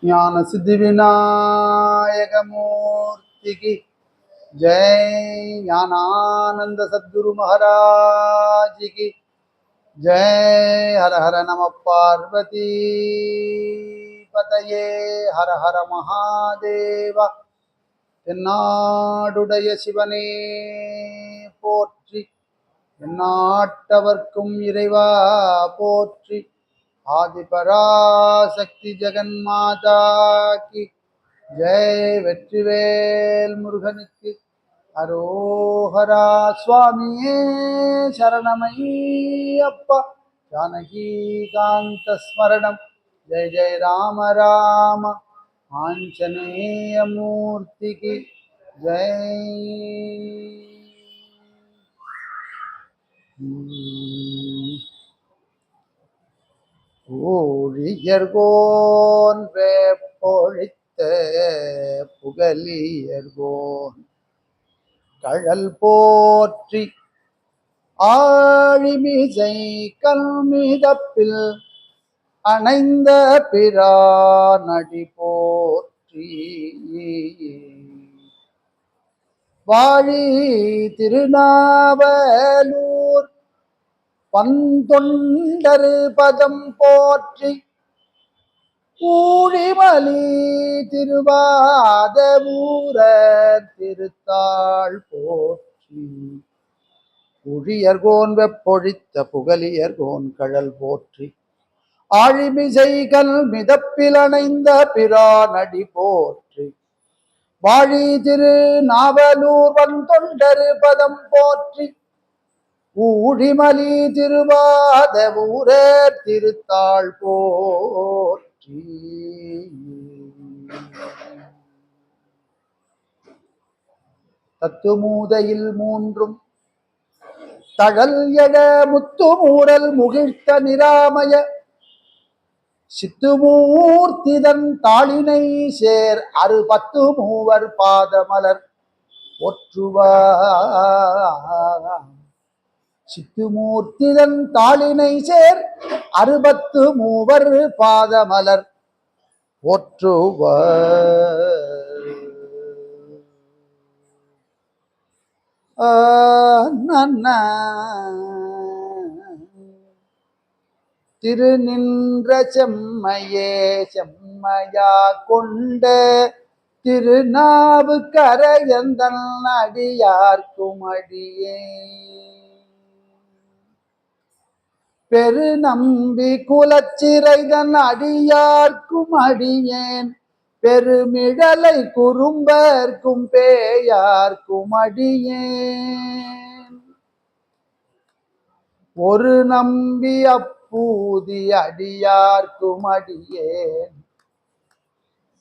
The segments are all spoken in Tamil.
ज्ञान सिद्धि विनायक मूर्ति की जय। ज्ञानानंद सद्गुरु महाराज की जय। हर हर नम पार्वती पतये हर हर महादेव। தென்னாடுடைய சிவனே போற்றி, எந்நாட்டவர்க்கும் இறைவா போற்றி. ஆதிபராசக்தி ஜெகன்மாதா கி ஜெய். வெற்றிவேல் முருகனுக்கு அரோஹரா. சுவாமியே சரணமையப்பா. ஜானகி காந்த ஸ்மரணம். ஜெய ஜெய ராம ராம. ஆஞ்சநேய மூர்த்தி கி ஜெய். ஊழியர்கோன் வேப்பொழித்த புகலியர்கோன் கழல் போற்றி. ஆழிமிசை கல்மிதப்பில் அணைந்த பிரானடி போற்றி. வாழி திருநாவலூர் பந்தொண்டரு பதம் போற்றி. ஊழிமலி திருவாத ஊர திருத்தாள் போற்றி. ஊழியர்கோன் வெப்பொழித்த புகலியர்கோன் கழல் போற்றி. ஆழிமிசை கல் மிதப்பில் அணைந்த பிரானடி போற்றி. வாழி திரு நாவலூர் வந்தொண்டரு பதம் போற்றி. ஊழிமலி திருவாத ஊரர் திருத்தாள் போற்றி. தத்துமூதையில் மூன்றும் தழல் எழ முத்துமூரல் முகிழ்த்த நிராமய சித்துமூர்த்திதன் தாளினை சேர் அறு பத்து மூவர் பாதமலர் ஒற்றுவார். சித்துமூர்த்திதன் தாளினை சேர் அறுபத்து மூவர் பாதமலர் ஒற்றுவார். திருநின்ற செம்மையே செம்மையா கொண்ட திருநாவு கரையந்தன் அடியார்க்கும் அடியே. பெருநம்பி குலச்சிறைதன் அடியார்க்கும் அடியேன். பெருமிழலை குறும்பர்க்கும் பேயார்க்கும் அடியேன். ஒரு நம்பி அப்பூதி அடியார்க்கும் அடியேன்.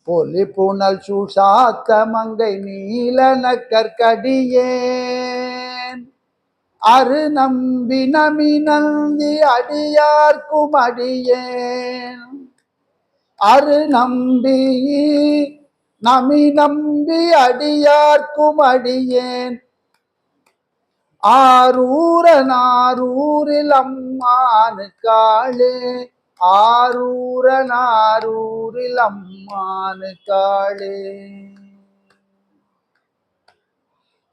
பொலி புனல் சுசாத்த மங்கை நீலன கற்கடியேன். அரு நம்பி நமி நந்தி அடியார்க்கும் அடியேன். அரு நம்பி நமி நம்பி அடியார்க்கும் அடியேன். ஆரூரனாரூரில் அம்மானு காளே. ஆரூரனாரூரில் அம்மானு காளே.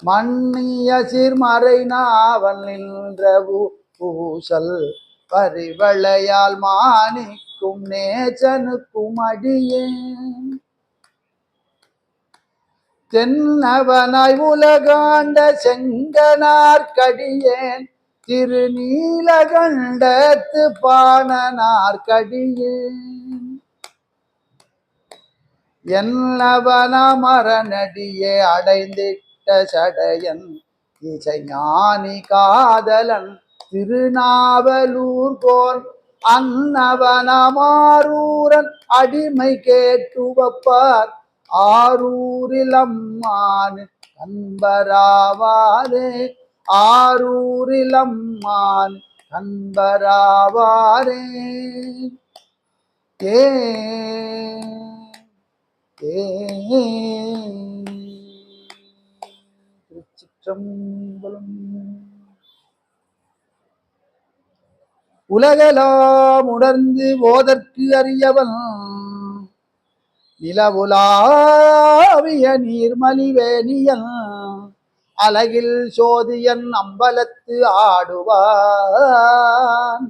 மன்னிய சிறுமறை நாவல் நின்ற பூசல் பரிவளையால் மாணிக்கும் நேசனுக்கும் அடியேன். தென்னவனாய் உலகாண்ட செங்கனார்க்கடியேன். திருநீலகண்டத்து பாணனார்க்கடியேன். என்னவனமரனடியே அடைந்திட்ட சடையன் இசைஞானி காதலன் திருநாவலூர் கோன். அன்னவனமாரூரன் அடிமை கேட்டுவப்பார். ஆரூரில் அம்மான் கண்பராவாரே. ஆரூரில் அம்மான் கண்பராவாரே. திருச்சிற்றம்பலம். உலகெல்லாம் உணர்ந்து ஓதற்கு அறியவன் நிலவுலாவிய நீர்மலிவேணியன் அழகில் சோதியன் அம்பலத்து ஆடுவான்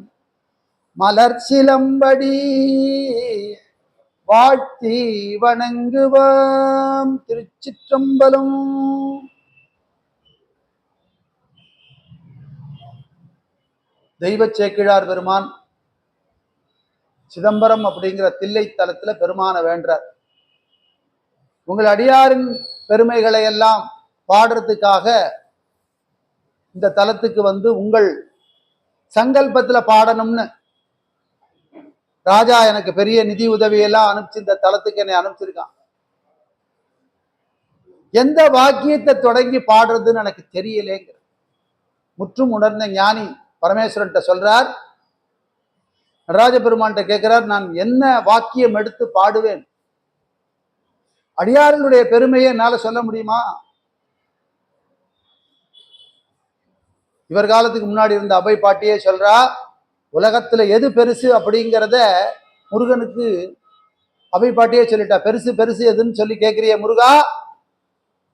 மலர் சிலம்படி வாழ்த்தி வணங்குவாம். திருச்சிற்றம்பலம். தெய்வ சேக்கிழார் பெருமான் சிதம்பரம் அப்படிங்கிற தில்லை தலத்துல பெருமான வேண்டார். உங்கள் அடியாரின் பெருமைகளை எல்லாம் பாடுறதுக்காக இந்த தலத்துக்கு வந்து உங்கள் சங்கல்பத்துல பாடணும்னு ராஜா எனக்கு பெரிய நிதி உதவியெல்லாம் அனுப்பிச்சு இந்த தலத்துக்கு என்னை அனுப்பிச்சிருக்கான். எந்த வாக்கியத்தை தொடங்கி பாடுறதுன்னு எனக்கு தெரியலேங்கிற முற்றும் உணர்ந்த ஞானி பரமேஸ்வரன்ட்ட சொல்றார். நடராஜ பெருமான்கிட்ட கேட்கிறார், நான் என்ன வாக்கியம் எடுத்து பாடுவேன்? அடியார்களுடைய பெருமையை என்னால சொல்ல முடியுமா? இவர் காலத்துக்கு முன்னாடி இருந்த அபை பாட்டியே சொல்றா, உலகத்துல எது பெருசு அப்படிங்கிறத முருகனுக்கு அபை பாட்டியே சொல்லிட்டா. பெருசு பெருசு எதுன்னு சொல்லி கேட்கிறிய முருகா,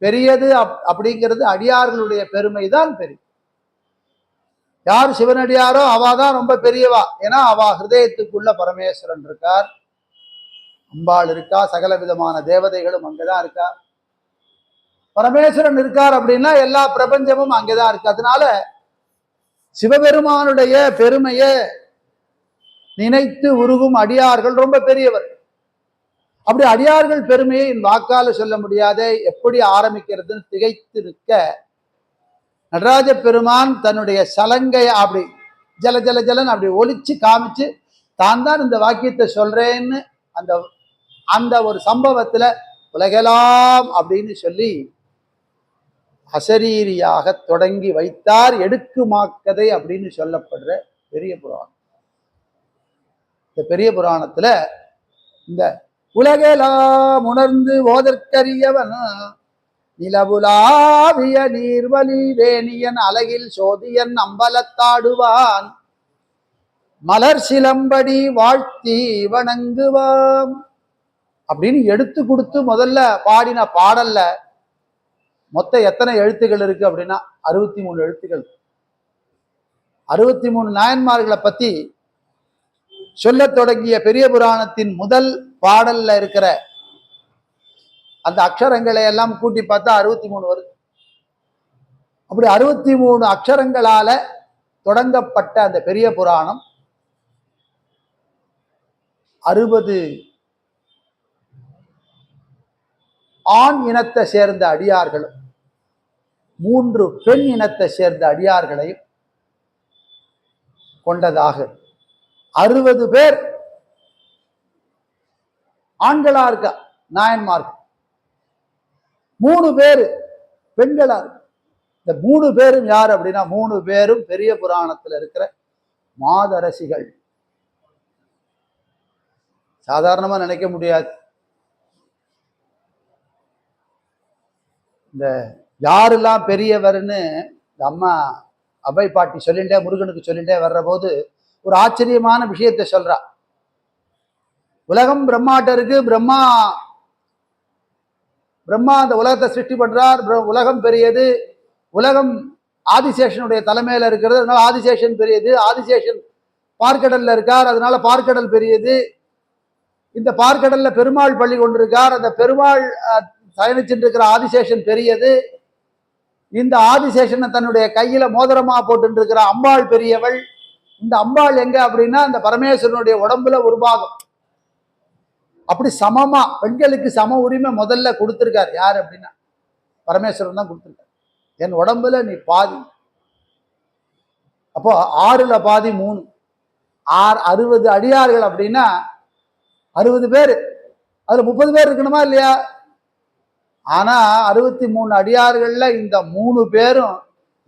பெரியது அப்படிங்கிறது அடியார்களுடைய பெருமை தான் பெரிய. யார் சிவனடியாரோ அவாதான் ரொம்ப பெரியவா. ஏன்னா அவா ஹிருதயத்துக்குள்ள பரமேஸ்வரன் இருக்கார், அம்பாள் இருக்கா, சகல விதமான தேவதைகளும் அங்கதான் இருக்கா. பரமேஸ்வரன் இருக்கார் அப்படின்னா எல்லா பிரபஞ்சமும் அங்கேதான் இருக்கு. அதனால சிவபெருமானுடைய பெருமையை நினைத்து உருகும் அடியார்கள் ரொம்ப பெரியவர். அப்படி அடியார்கள் பெருமையை என் வாக்கால சொல்ல முடியாத எப்படி ஆரம்பிக்கிறதுன்னு திகைத்து நிற்க நடராஜ பெருமான் தன்னுடைய சலங்கையை அப்படி ஜல ஜல ஜலன்னு அப்படி ஒலிச்சு காமிச்சு தான் தான் இந்த வாக்கியத்தை சொல்றேன்னு அந்த அந்த ஒரு சம்பவத்துல உலகெல்லாம் அப்படின்னு சொல்லி அசரீரியாக தொடங்கி வைத்தார். எடுக்குமாக்கதை அப்படின்னு சொல்லப்படுற பெரிய புராணம். இந்த பெரிய புராணத்துல இந்த உலகெல்லாம் உணர்ந்து ஓதற்கரியவன் நிலவுலாவிய நீர்வலி வேணியன் அழகில் சோதியன் அம்பலத்தாடுவான் மலர் சிலம்படி வாழ்த்தி வணங்குவான் அப்படின்னு எடுத்து கொடுத்து முதல்ல பாடின பாடல்ல மொத்தம் எத்தனை எழுத்துக்கள் இருக்கு அப்படின்னா 63 எழுத்துக்கள். 63 நாயன்மார்களை பத்தி சொல்ல தொடங்கிய பெரிய புராணத்தின் முதல் பாடல்ல இருக்கிற அந்த அக்ஷரங்களை எல்லாம் கூட்டி பார்த்தா 63 வருது. அப்படி 63 அக்ஷரங்களால தொடங்கப்பட்ட அந்த பெரிய புராணம் 60 ஆண் இனத்தை சேர்ந்த அடியார்களும் 3 பெண் இனத்தை சேர்ந்த அடியார்களையும் கொண்டதாக 60 பேர் ஆண்களா இருக்கா நாயன்மார்கள், 3 பேர் பெண்களா இருக்கு. இந்த 3 பேரும் யார் அப்படின்னா 3 பேரும் பெரிய புராணத்துல இருக்கிற மாதரசிகள். சாதாரணமா நினைக்க முடியாது. இந்த யாரெல்லாம் பெரியவர்னு அம்மா அபை பாட்டி சொல்லிட்டே முருகனுக்கு சொல்லிட்டே வர்ற போது ஒரு ஆச்சரியமான விஷயத்தை சொல்றா. உலகம் பிரம்மாட்ட இருக்கு. பிரம்மா அந்த உலகத்தை சிருஷ்டி பண்றார். உலகம் பெரியது. உலகம் ஆதிசேஷனுடைய தலைமையில இருக்கிறது, அதனால ஆதிசேஷன் பெரியது. ஆதிசேஷன் பார்க்கடல்ல இருக்கார், அதனால பார்க்கடல் பெரியது. இந்த பார்க்கடல்ல பெருமாள் பள்ளி கொண்டிருக்கார், அந்த பெருமாள் பயணிச்சுட்டு இருக்கிற ஆதிசேஷன் பெரியது. இந்த ஆதிசேஷனை தன்னுடைய கையில மோதிரமா போட்டு இருக்கிற அம்பாள் பெரியவள். இந்த அம்பாள் எங்க அப்படின்னா அந்த பரமேஸ்வரனுடைய உடம்புல ஒரு பாகம். அப்படி சமமா பெண்களுக்கு சம உரிமை முதல்ல கொடுத்திருக்காரு. யார் அப்படின்னா பரமேஸ்வரன் தான் கொடுத்திருக்காரு. என் உடம்புல நீ பாதி. அப்போ 6ல் பாதி 3 60 அடியார்கள் அப்படின்னா 60 பேர், அதுல 30 பேர் இருக்கணுமா இல்லையா? ஆனா 63 அடியார்கள்ல இந்த 3 பேரும்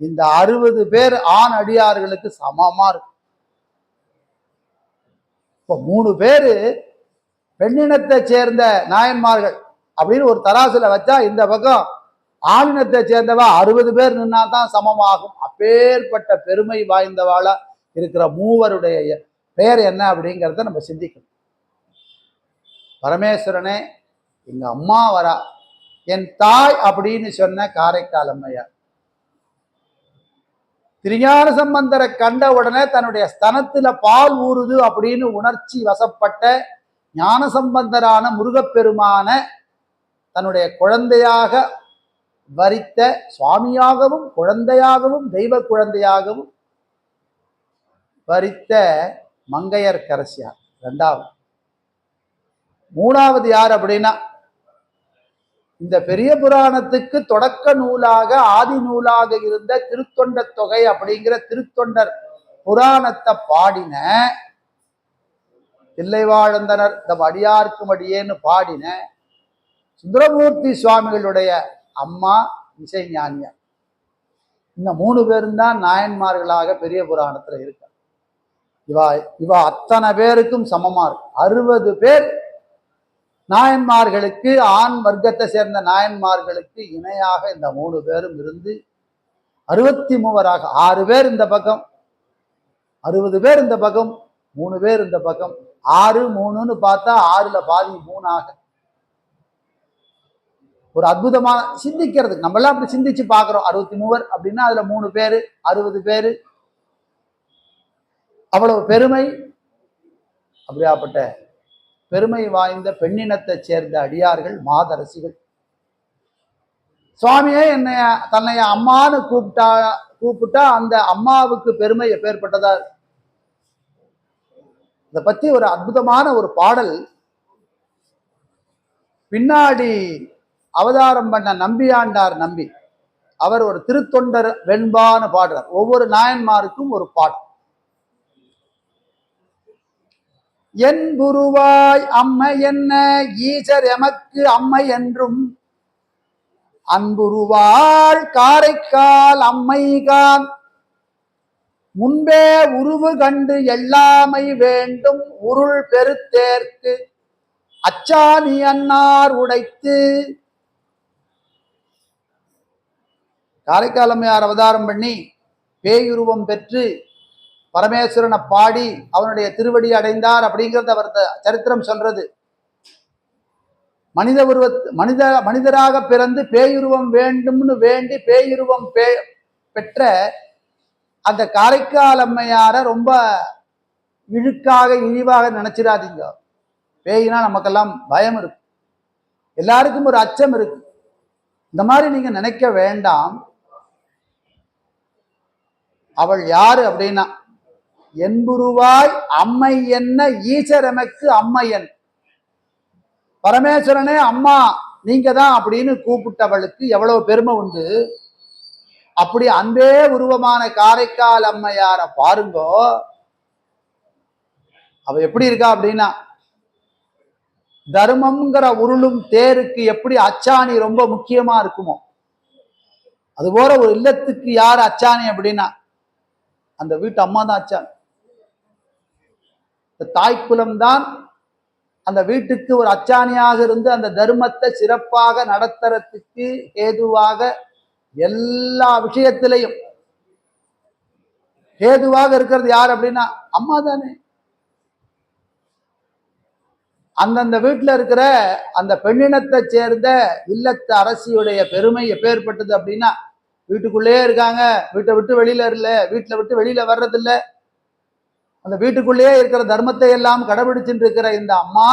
இந்த 60 பேர் ஆண் அடியார்களுக்கு சமமா இருக்கு. இப்போ 3 பேரு பெண்ணினத்தை சேர்ந்த நாயன்மார்கள் அப்படின்னு ஒரு தராசுல வச்சா இந்த பக்கம் ஆணினத்தை சேர்ந்தவா 60 பேர் நின்னா தான் சமமாகும். அப்பேற்பட்ட பெருமை வாய்ந்தவாளா இருக்கிற மூவருடைய பெயர் என்ன அப்படிங்கிறத நம்ம சிந்திக்கணும். பரமேஸ்வரனே எங்க அம்மா வரா, என் தாய் அப்படின்னு சொன்ன காரைக்கால் அம்மையார். திருஞான சம்பந்தரை கண்ட உடனே தன்னுடைய ஸ்தனத்துல பால் ஊறுது அப்படின்னு உணர்ச்சி வசப்பட்ட ஞான சம்பந்தரான முருகப்பெருமான தன்னுடைய குழந்தையாக வரித்த சுவாமியாகவும் குழந்தையாகவும் தெய்வ குழந்தையாகவும் வரித்த மங்கையர்க்கரசியார் இரண்டாவது. மூணாவது யார் அப்படின்னா, இந்த பெரிய புராணத்துக்கு தொடக்க நூலாக ஆதி நூலாக இருந்த திருத்தொண்ட தொகை அப்படிங்கிற திருத்தொண்டர் புராணத்தை பாடின தில்லைவாழ்ந்தனர் தம் அடியார்க்கும் அடியேன்னு பாடின சுந்தரமூர்த்தி சுவாமிகளுடைய அம்மா இசைஞானியார். இந்த 3 பேரும் தான் நாயன்மார்களாக பெரிய புராணத்துல இருக்க. இவா அத்தனை பேருக்கும் சமமா இருக்கு. 60 பேர் நாயன்மார்களுக்கு, ஆண் வர்க்கத்தை சேர்ந்த நாயன்மார்களுக்கு இணையாக இந்த 3 பேரும் இருந்து 63ஆக 6 பேர் இந்த பக்கம், 60 பேர் இந்த பக்கம், 3 பேர் இந்த பக்கம், 6 3ன்னு பார்த்தா 6ல பாதி 3ஆக ஒரு அற்புதமான சிந்திக்கிறதுக்கு நம்ம எல்லாம் அப்படி சிந்திச்சு பார்க்கிறோம். 63 அப்படின்னா அதுல 3 பேரு 60 பேரு, அவ்வளவு பெருமை. அப்படியாப்பட்ட பெருமை வாய்ந்த பெண்ணினத்தை சேர்ந்த அடியார்கள் மாதரசிகள். சுவாமியே தன்னை அம்மான்னு கூப்பிட்டா அந்த அம்மாவுக்கு பெருமை எப்பேற்பட்டதா. இதை பத்தி ஒரு அற்புதமான ஒரு பாடல் பின்னாடி அவதாரம் பண்ண நம்பியாண்டார் நம்பி அவர் ஒரு திருத்தொண்டர் வெண்பான்னு பாடுறார். ஒவ்வொரு நாயன்மாருக்கும் ஒரு பாட்டு. என் குருவாய் அம்மை என்ன ஈசர் எமக்கு அம்மை என்றும் அன்புருவாள் காரைக்கால் அம்மைகான் முன்பே உருவு கண்டு எல்லாமை வேண்டும் உருள் பெருத்தேற்கு அச்சாணி அன்னார் உடைத்து. காரைக்கால் அம்மையார் அவதாரம் பண்ணி பேயுருவம் பெற்று பரமேஸ்வரனை பாடி அவனுடைய திருவடி அடைந்தார் அப்படிங்கிறது அவர் சரித்திரம் சொல்றது. மனிதராக பிறந்து பேயுருவம் வேண்டும்னு வேண்டி பேயுருவம் பெற்ற அந்த காரைக்கால் அம்மையார ரொம்ப இழுக்காக இழிவாக நினைச்சிடாதீங்க. பேயினா நமக்கெல்லாம் பயம் இருக்கு, எல்லாருக்கும் ஒரு அச்சம் இருக்கு. இந்த மாதிரி நீங்க நினைக்க வேண்டாம். அவள் யாரு அப்படின்னா, என்புருவாய் அம்மை என்ன ஈசரமைக்கு அம்மையன். பரமேஸ்வரனே அம்மா நீங்க தான் அப்படின்னு கூப்பிட்டவளுக்கு எவ்வளவு பெருமை உண்டு. அப்படி அன்பே உருவமான காரைக்கால் அம்மையார பாருங்கோ. அவ எப்படி இருக்கா அப்படின்னா, தர்மம்ங்கிற உருளும் தேருக்கு எப்படி அச்சாணி ரொம்ப முக்கியமா இருக்குமோ அதுபோல ஒரு இல்லத்துக்கு யார் அச்சாணி அப்படின்னா அந்த வீட்டு அம்மா தான் அச்சாணி. தாய்க்குலம் தான் அந்த வீட்டுக்கு ஒரு அச்சாணியாக இருந்து அந்த தர்மத்தை சிறப்பாக நடத்துறதுக்கு ஏதுவாக எல்லா விஷயத்திலையும் ஏதுவாக இருக்கிறது யார் அப்படின்னா அம்மா தானே. அந்தந்த வீட்டுல இருக்கிற அந்த பெண்ணினத்தை சேர்ந்த இல்லத்து அரசியுடைய பெருமை எப்பேற்பட்டது அப்படின்னா, வீட்டுக்குள்ளேயே இருக்காங்க, வீட்டை விட்டு வெளியில இல்ல, வீட்டுல விட்டு வெளியில வர்றதில்லை, அந்த வீட்டுக்குள்ளேயே இருக்கிற தர்மத்தை எல்லாம் கடைபிடிச்சுட்டு இருக்கிற இந்த அம்மா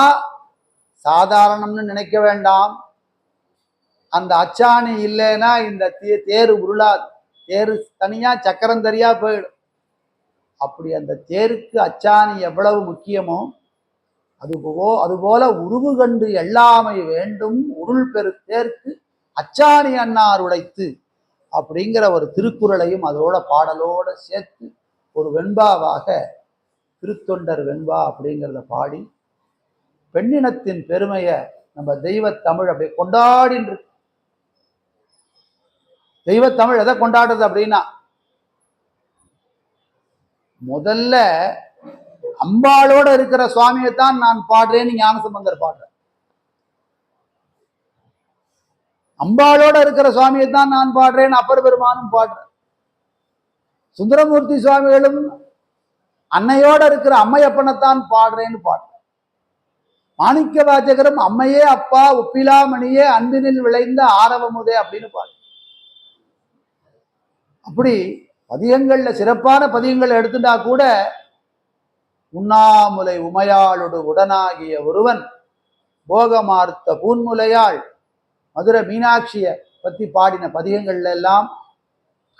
சாதாரணம்னு நினைக்க வேண்டாம். அந்த அச்சாணி இல்லைன்னா இந்த தேரு உருளாது. தேரு தனியா சக்கரம் தனியா போயிடும். அப்படி அந்த தேருக்கு அச்சாணி எவ்வளவு முக்கியமோ அதுபோல உருவு கண்டு எல்லாமை வேண்டும் உருள் பெரு தேர்க்கு அச்சாணி அன்னார் உடைத்து அப்படிங்கிற ஒரு திருக்குறளையும் அதோட பாடலோட சேர்த்து ஒரு வெண்பாவாக திருத்தொண்டர் வெண்பா அப்படிங்கிறத பாடி பெண்ணினத்தின் பெருமையை நம்ம தெய்வ தமிழ் அப்படி கொண்டாடின்னு இருக்கு. தெய்வ தமிழ் எதை கொண்டாடுறது அப்படின்னா, முதல்ல அம்பாளோட இருக்கிற சுவாமியைத்தான் நான் பாடுறேன்னு ஞானசம்பந்தர் பாடுறேன். அம்பாளோட இருக்கிற சுவாமியைத்தான் நான் பாடுறேன்னு அப்பர் பெருமானும் பாடுறேன். சுந்தரமூர்த்தி சுவாமிகளும் அன்னையோட இருக்கிற அம்மையப்பனைத்தான் பாடுறேன்னு பாடு. மாணிக்க வாசகரும் அம்மையே அப்பா ஒப்பிலாமணியே அன்பினில் விளைந்த ஆரவமுதே அப்படின்னு பாடு. அப்படி பதிகங்கள்ல சிறப்பான பதிகங்கள் எடுத்துட்டா கூட உண்ணாமுலை உமையாளோடு உடனாகிய ஒருவன் போகமார்த்த பூன்முலையாள் மதுரை மீனாட்சிய பத்தி பாடின பதிகங்கள்ல எல்லாம்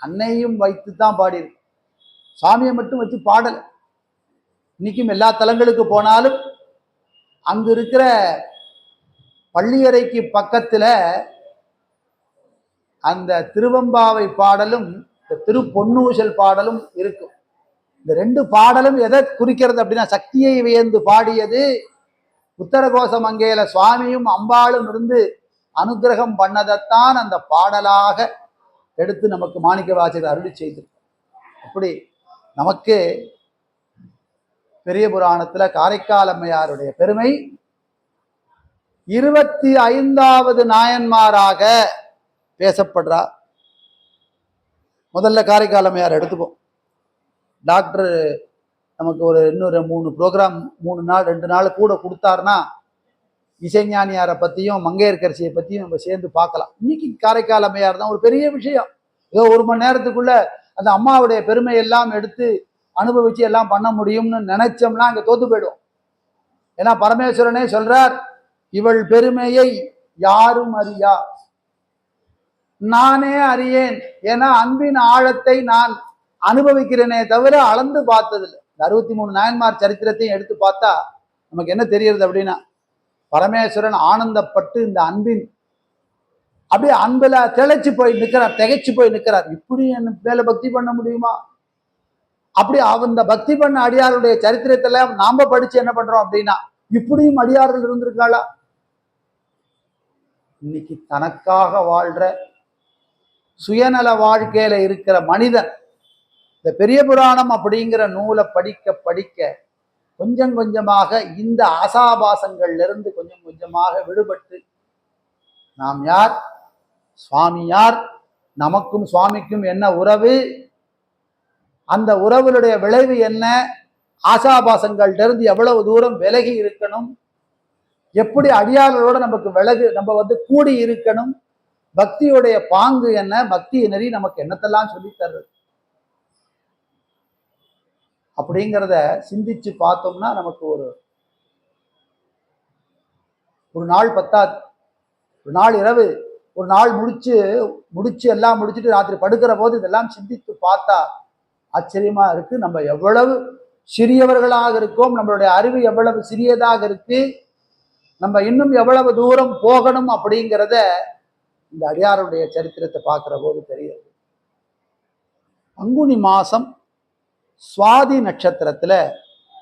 அன்னையும் வைத்து தான் பாடியிருக்கு. சாமியை மட்டும் வச்சு பாடல. இன்னைக்கும் எல்லா தலங்களுக்கு போனாலும் அங்கு இருக்கிற பள்ளியறைக்கு பக்கத்துல அந்த திருவம்பாவை பாடலும் திருப்பொன்னூசல் பாடலும் இருக்கும். இந்த ரெண்டு பாடலும் எதை குறிக்கிறது அப்படின்னா, சக்தியை வியந்து பாடியது உத்தரகோச மங்கையில சுவாமியும் அம்பாளும் இருந்து அனுகிரகம் பண்ணதைத்தான் அந்த பாடலாக எடுத்து நமக்கு மாணிக்க வாசகர் அருளி செய்து. அப்படி நமக்கு பெரிய புராணத்துல காரைக்கால் அம்மையாருடைய பெருமை 25வது நாயன்மாராக பேசப்படுறார். முதல்ல காரைக்கால் அம்மையார் எடுத்துப்போம். டாக்டர் நமக்கு இன்னொரு 3 ப்ரோக்ராம் 3 நாள் 2 நாள் கூட கொடுத்தாருன்னா இசைஞானியாரை பற்றியும் மங்கையர்கரசியை பற்றியும் நம்ம சேர்ந்து பார்க்கலாம். இன்னைக்கு காரைக்கால் அம்மையார் தான் ஒரு பெரிய விஷயம். ஏதோ 1 மணி நேரத்துக்குள்ள அந்த அம்மாவுடைய பெருமை எல்லாம் எடுத்து அனுபவிச்சு எல்லாம் பண்ண முடியும்னு நினைச்சோம்னா அங்கே தோத்து போயிடும். ஏன்னா பரமேஸ்வரனே சொல்றார், இவள் பெருமையை யாரும் அறியா, நானே அறியேன். ஏன்னா அன்பின் ஆழத்தை நான் அனுபவிக்கிறேனே தவிர அளந்து பார்த்ததில்லை. இந்த 63 நாயன்மார் சரித்திரத்தையும் எடுத்து பார்த்தா நமக்கு என்ன தெரியுது அப்படின்னா, பரமேஸ்வரன் ஆனந்தப்பட்டு இந்த அன்பின் அப்படியே அன்புல திளைச்சு போய் நிற்கிறார், திகைச்சு போய் நிற்கிறார். இப்படி என்ன மேல பக்தி பண்ண முடியுமா? அப்படி அந்த பக்தி பண்ண அடியாருடைய சரித்திரத்துல நாம படிச்சு என்ன பண்றோம் அப்படின்னா, இப்படியும் அடியார்கள் இருந்திருக்காளா? இன்னைக்கு தனக்காக வாழ்ற சுயநல வாழ்க்கையில இருக்கிற மனிதன் இந்த பெரிய புராணம் அப்படிங்கிற நூலை படிக்க படிக்க கொஞ்சம் கொஞ்சமாக இந்த ஆசாபாசங்கள்ல இருந்து கொஞ்சம் கொஞ்சமாக விடுபட்டு நாம் யார், சுவாமி யார், நமக்கும் சுவாமிக்கும் என்ன உறவு, அந்த உறவுடைய விளைவு என்ன, ஆசாபாசங்கள்ல இருந்து எவ்வளவு தூரம் விலகி இருக்கணும், எப்படி அடியாளரோட நம்ம கூடி இருக்கணும், பக்தியுடைய பாங்கு என்ன, பக்தி நெறி நமக்கு என்னத்தெல்லாம் சொல்லி தர்றது அப்படிங்கிறத சிந்திச்சு பார்த்தோம்னா நமக்கு ஒரு நாள் பத்தாது. ஒரு நாள் இரவு, ஒரு நாள் முடிச்சு எல்லாம் முடிச்சுட்டு ராத்திரி படுக்கிற போது இதெல்லாம் சிந்தித்து பார்த்தா ஆச்சரியமா இருக்கு. நம்ம எவ்வளவு சிறியவர்களாக இருக்கோம், நம்மளுடைய அறிவு எவ்வளவு சிறியதாக இருக்கு, நம்ம இன்னும் எவ்வளவு தூரம் போகணும் அப்படிங்கிறத இந்த அடியாருடைய சரித்திரத்தை பார்க்கிற போது தெரியுது. பங்குனி மாசம் சுவாதி நட்சத்திரத்துல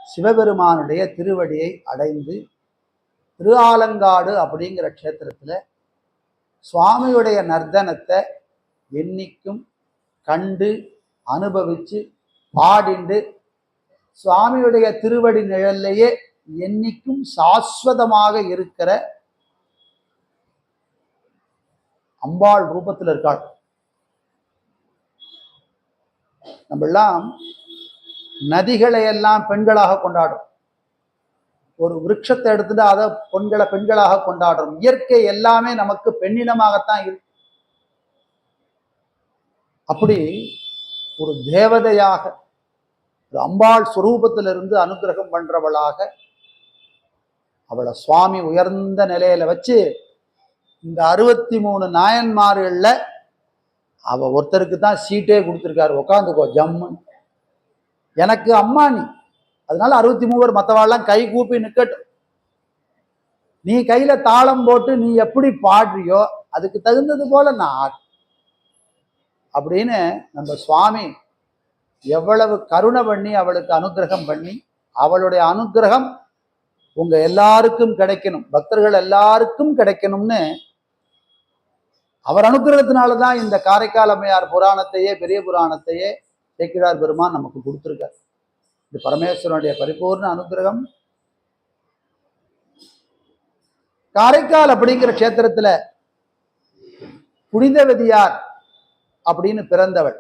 சிவபெருமானுடைய திருவடியை அடைந்து திருஆலங்காடு அப்படிங்கிற க்ஷேத்திரத்துல சுவாமியுடைய நர்த்தனத்தை என்னைக்கும் கண்டு அனுபவிச்சு பாடிண்டு சுவாமியுடைய திருவடி நிழல்லையே என்னைக்கும் சாஸ்வதமாக இருக்கிற அம்பாள் ரூபத்தில் இருக்காள். நம்ம எல்லாம் நதிகளை எல்லாம் பெண்களாக கொண்டாடும். ஒரு விருட்சத்தை எடுத்துட்டு அதை பெண்களாக கொண்டாடுறோம். இயற்கை எல்லாமே நமக்கு பெண்ணினமாகத்தான் இருக்கு. அப்படி ஒரு தேவதையாக ஒரு அம்பாள் ஸ்வரூபத்திலிருந்து அனுகிரகம் பண்றவளாக அவளை சுவாமி உயர்ந்த நிலையில வச்சு இந்த 63 நாயன்மார்கள்ல அவ ஒருத்தருக்கு தான் சீட்டே கொடுத்துருக்காரு. உட்காந்துக்கோ ஜம்முன்னு, எனக்கு அம்மா நீ, அதனால 63 மற்றவாள்லாம் கை கூப்பி நிக்கட்டும், நீ கையில தாளம் போட்டு நீ எப்படி பாடுறியோ அதுக்கு தகுந்தது போல நான் அப்படின்னு நம்ம சுவாமி எவ்வளவு கருணை பண்ணி அவளுக்கு அனுகிரகம் பண்ணி, அவளுடைய அனுகிரகம் உங்க எல்லாருக்கும் கிடைக்கணும், பக்தர்கள் எல்லாருக்கும் கிடைக்கணும்னு அவர் அனுகிரகத்தினாலதான் இந்த காரைக்கால் அம்மையார் புராணத்தையே பெரிய புராணத்தையே சேக்கிழார் பெருமான் நமக்கு கொடுத்திருக்கார். இது பரமேஸ்வரனுடைய பரிபூர்ண அனுகிரகம். காரைக்கால் அப்படிங்கிற க்ஷேத்திரத்துல புனிதவதியார் அப்படின்னு பிறந்தவள்.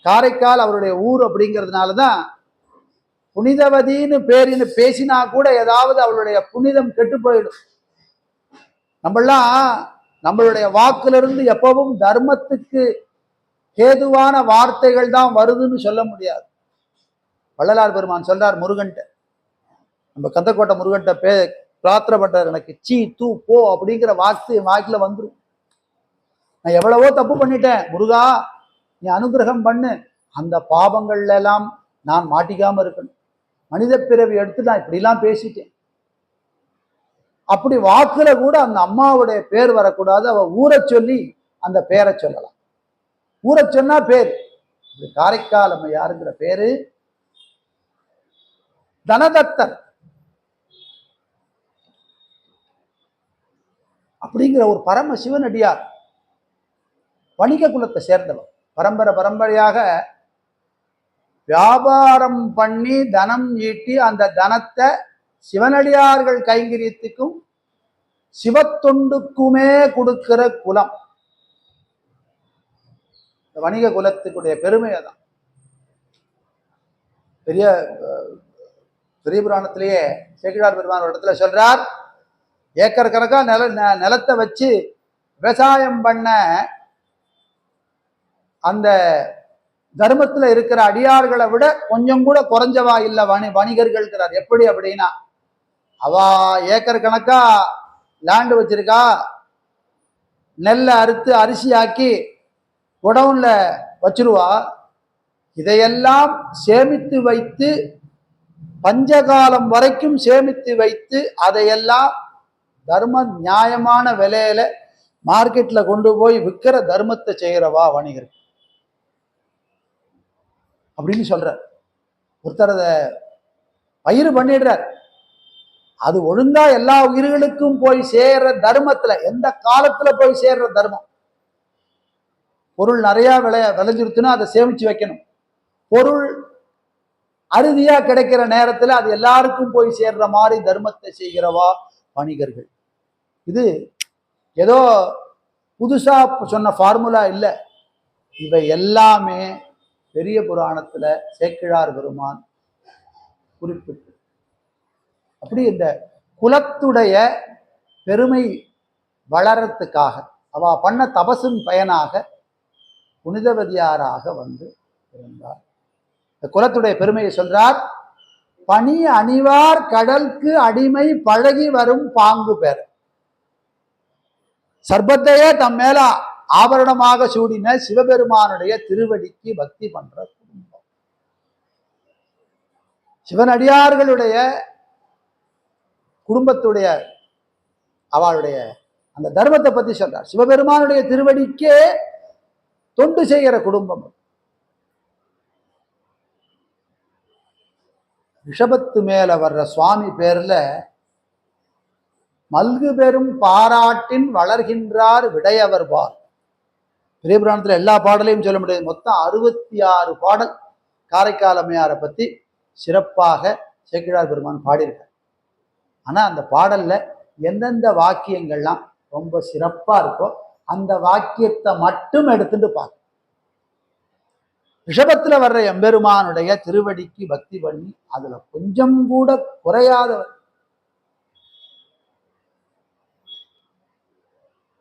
காரைக்கால் அவருடைய ஊர் அப்படிங்கிறதுனால தான் புனிதவதின்னு பேரின்னு பேசினா கூட ஏதாவது அவளுடைய புனிதம் கெட்டு போயிடும். நம்மளாம் நம்மளுடைய வாக்கிலிருந்து எப்பவும் தர்மத்துக்கு கேதுவான வார்த்தைகள் தான் வருதுன்னு சொல்ல முடியாது. வள்ளலார் பெருமான் சொல்றார் முருகன்ட்ட, நம்ம கந்தக்கோட்டை முருகன்ட்ட பிரார்த்தனை பண்றார், எனக்கு சீ தூ போ அப்படிங்கிற வாக்குல வந்துடும். நான் எவ்வளவோ தப்பு பண்ணிட்டேன் முருகா, நீ அனுகிரகம் பண்ணு, அந்த பாவங்கள்ல எல்லாம் நான் மாட்டிக்காம இருக்கணும். மனித பிறவி எடுத்து நான் இப்படிலாம் பேசிட்டேன். அப்படி வாக்குல கூட அந்த அம்மாவுடைய பேர் வரக்கூடாது, அவ ஊரை சொல்லி அந்த பேரை சொல்லலாம். ஊரை சொன்னா பேர். காரைக்கால் அம்மையாருங்கிற பேரு தனதத்தர் அப்படிங்கிற ஒரு பரம சிவனடியார், வணிக குலத்தை சேர்ந்தவர். பரம்பரையாக வியாபாரம் பண்ணி தனம் ஈட்டி அந்த தனத்தை சிவனடியார்கள் கைங்கரியத்துக்கும் சிவத்தொண்டுக்குமே கொடுக்கிற குலம். வணிக குலத்துக்குடைய பெருமையை தான் பெரிய புராணத்திலேயே சேக்கிழார் பெருமான் ஒரு இடத்துல சொல்றார், ஏக்கர் கணக்கா நிலத்தை வச்சு விவசாயம் பண்ண அந்த தர்மத்துல இருக்கிற அடியார்களை விட கொஞ்சம் கூட குறைஞ்சவா இல்லை வணிகர்கள். எப்படி அப்படின்னா, அவ ஏக்கர் கணக்கா லேண்டு வச்சிருக்கா, நெல்லை அறுத்து அரிசியாக்கி குடவுன்ல வச்சிருவா. இதையெல்லாம் சேமித்து வைத்து பஞ்சகாலம் வரைக்கும் சேமித்து வைத்து அதையெல்லாம் தர்ம நியாயமான விலையில மார்க்கெட்ல கொண்டு போய் விற்கிற தர்மத்தை செய்கிறவா வணிகர் அப்படின்னு சொல்றார். ஒருத்தர் அதை பயிர் பண்ணிடுறார், அது ஒழுங்கா எல்லா உயிர்களுக்கும் போய் சேர்ற தர்மத்துல, எந்த காலத்துல போய் சேர்ற தர்மம். பொருள் நிறைய விளைஞ்சிருச்சுன்னா அதை சேமிச்சு வைக்கணும். பொருள் அறுதியா கிடைக்கிற நேரத்துல அது எல்லாருக்கும் போய் சேர்ற மாதிரி தர்மத்தை செய்கிறவா வணிகர்கள். இது ஏதோ புதுசா சொன்ன ஃபார்முலா இல்லை, இவை எல்லாமே பெரிய புராணத்துல சேக்கிழார் பெருமான் குறிப்பிட்டு. அப்படி இந்த குலத்துடைய பெருமை வளரத்துக்காக அவ பண்ண தபசின் பயனாக புனிதவதியாராக வந்து இருந்தார். இந்த குலத்துடைய பெருமையை சொல்றார், பனி அணிவார் கடலுக்கு அடிமை பழகி வரும் பாங்கு பெற. சர்பத்தையே தம் மேல ஆபரணமாக சூடின சிவபெருமானுடைய திருவடிக்கு பக்தி பண்ற குடும்பம். சிவனடியார்களுடைய குடும்பத்துடைய அவளுடைய அந்த தர்மத்தை பத்தி சொல்றார். சிவபெருமானுடைய திருவடிக்கே தொண்டு செய்கிற குடும்பம். ரிஷபத்து மேல வர்ற சுவாமி பேர்ல மல்கு பெரும் பாராட்டின் வளர்கின்றார் விடையவர் பார். பெரிய புராணத்துல எல்லா பாடலையும் சொல்ல முடியாது. மொத்தம் 66 பாடல் காரைக்கால் அம்மையாரை பத்தி சிறப்பாக சேக்கிழார் பெருமான் பாடியிருக்கார். ஆனா அந்த பாடல்ல எந்தெந்த வாக்கியங்கள்லாம் ரொம்ப சிறப்பா இருக்கோ அந்த வாக்கியத்தை மட்டும் எடுத்துட்டு பார்க்க. ரிஷபத்துல வர்ற எம்பெருமானுடைய திருவடிக்கு பக்தி பண்ணி அதுல கொஞ்சம் கூட குறையாதவர்.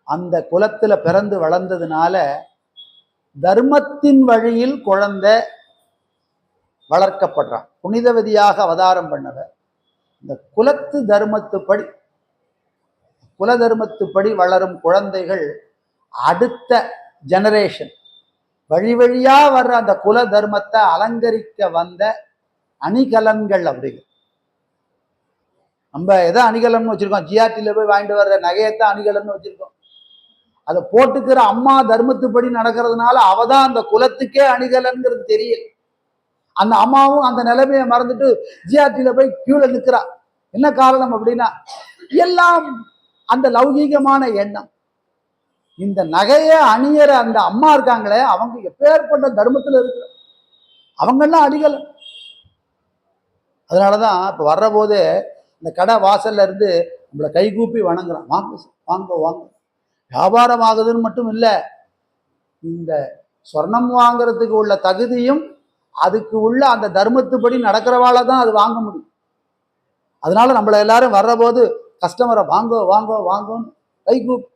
அந்த குலத்துல பிறந்து வளர்ந்ததுனால தர்மத்தின் வழியில் குழந்தை வளர்க்கப்படுறான். புனிதவதியாக அவதாரம் பண்ணவர். இந்த குலத்து தர்மத்துப்படி குல தர்மத்துப்படி வளரும் குழந்தைகள் அடுத்த ஜெனரேஷன் வழி வழியா வர்ற அந்த குல தர்மத்தை அலங்கரிக்க வந்த அணிகலன்கள். அப்படிங்க நம்ம எதை அணிகலன்னு வச்சிருக்கோம், ஜிஆர்டில போய் வாங்கிட்டு வர்ற நகையத்தான் அணிகலன்னு வச்சிருக்கோம். அதை போட்டுக்கிற அம்மா தர்மத்துப்படி நடக்கிறதுனால அவதான் அந்த குலத்துக்கே அணிகலன்கிறது தெரியல. அந்த அம்மாவும் அந்த நிலைமையை மறந்துட்டு ஜிஆர்டில போய் கியூல நிற்கிறா. என்ன காரணம் அப்படின்னா, எல்லாம் அந்த லௌகீகமான எண்ணம். இந்த நகையை அணியற அந்த அம்மா இருக்காங்களே, அவங்க எப்பேற்பட்ட தர்மத்துல இருக்கிற அவங்கெல்லாம் அணிகலன். அதனாலதான் இப்ப வர்ற போது இந்த கடை வாசல்ல இருந்து நம்மளை கைகூப்பி வணங்குறான். வாங்க வாங்க வாங்க. வியாபாரம் ஆகுதுன்னு மட்டும் இல்லை, இந்த சொர்ணம் வாங்குறதுக்கு உள்ள தகுதியும் அதுக்கு உள்ள அந்த தர்மத்துப்படி நடக்கிறவால தான் அது வாங்க முடியும். அதனால நம்மள எல்லாரும் வர்ற போது கஸ்டமரை வாங்கோ வாங்கோ வாங்கோன்னு கைகூப்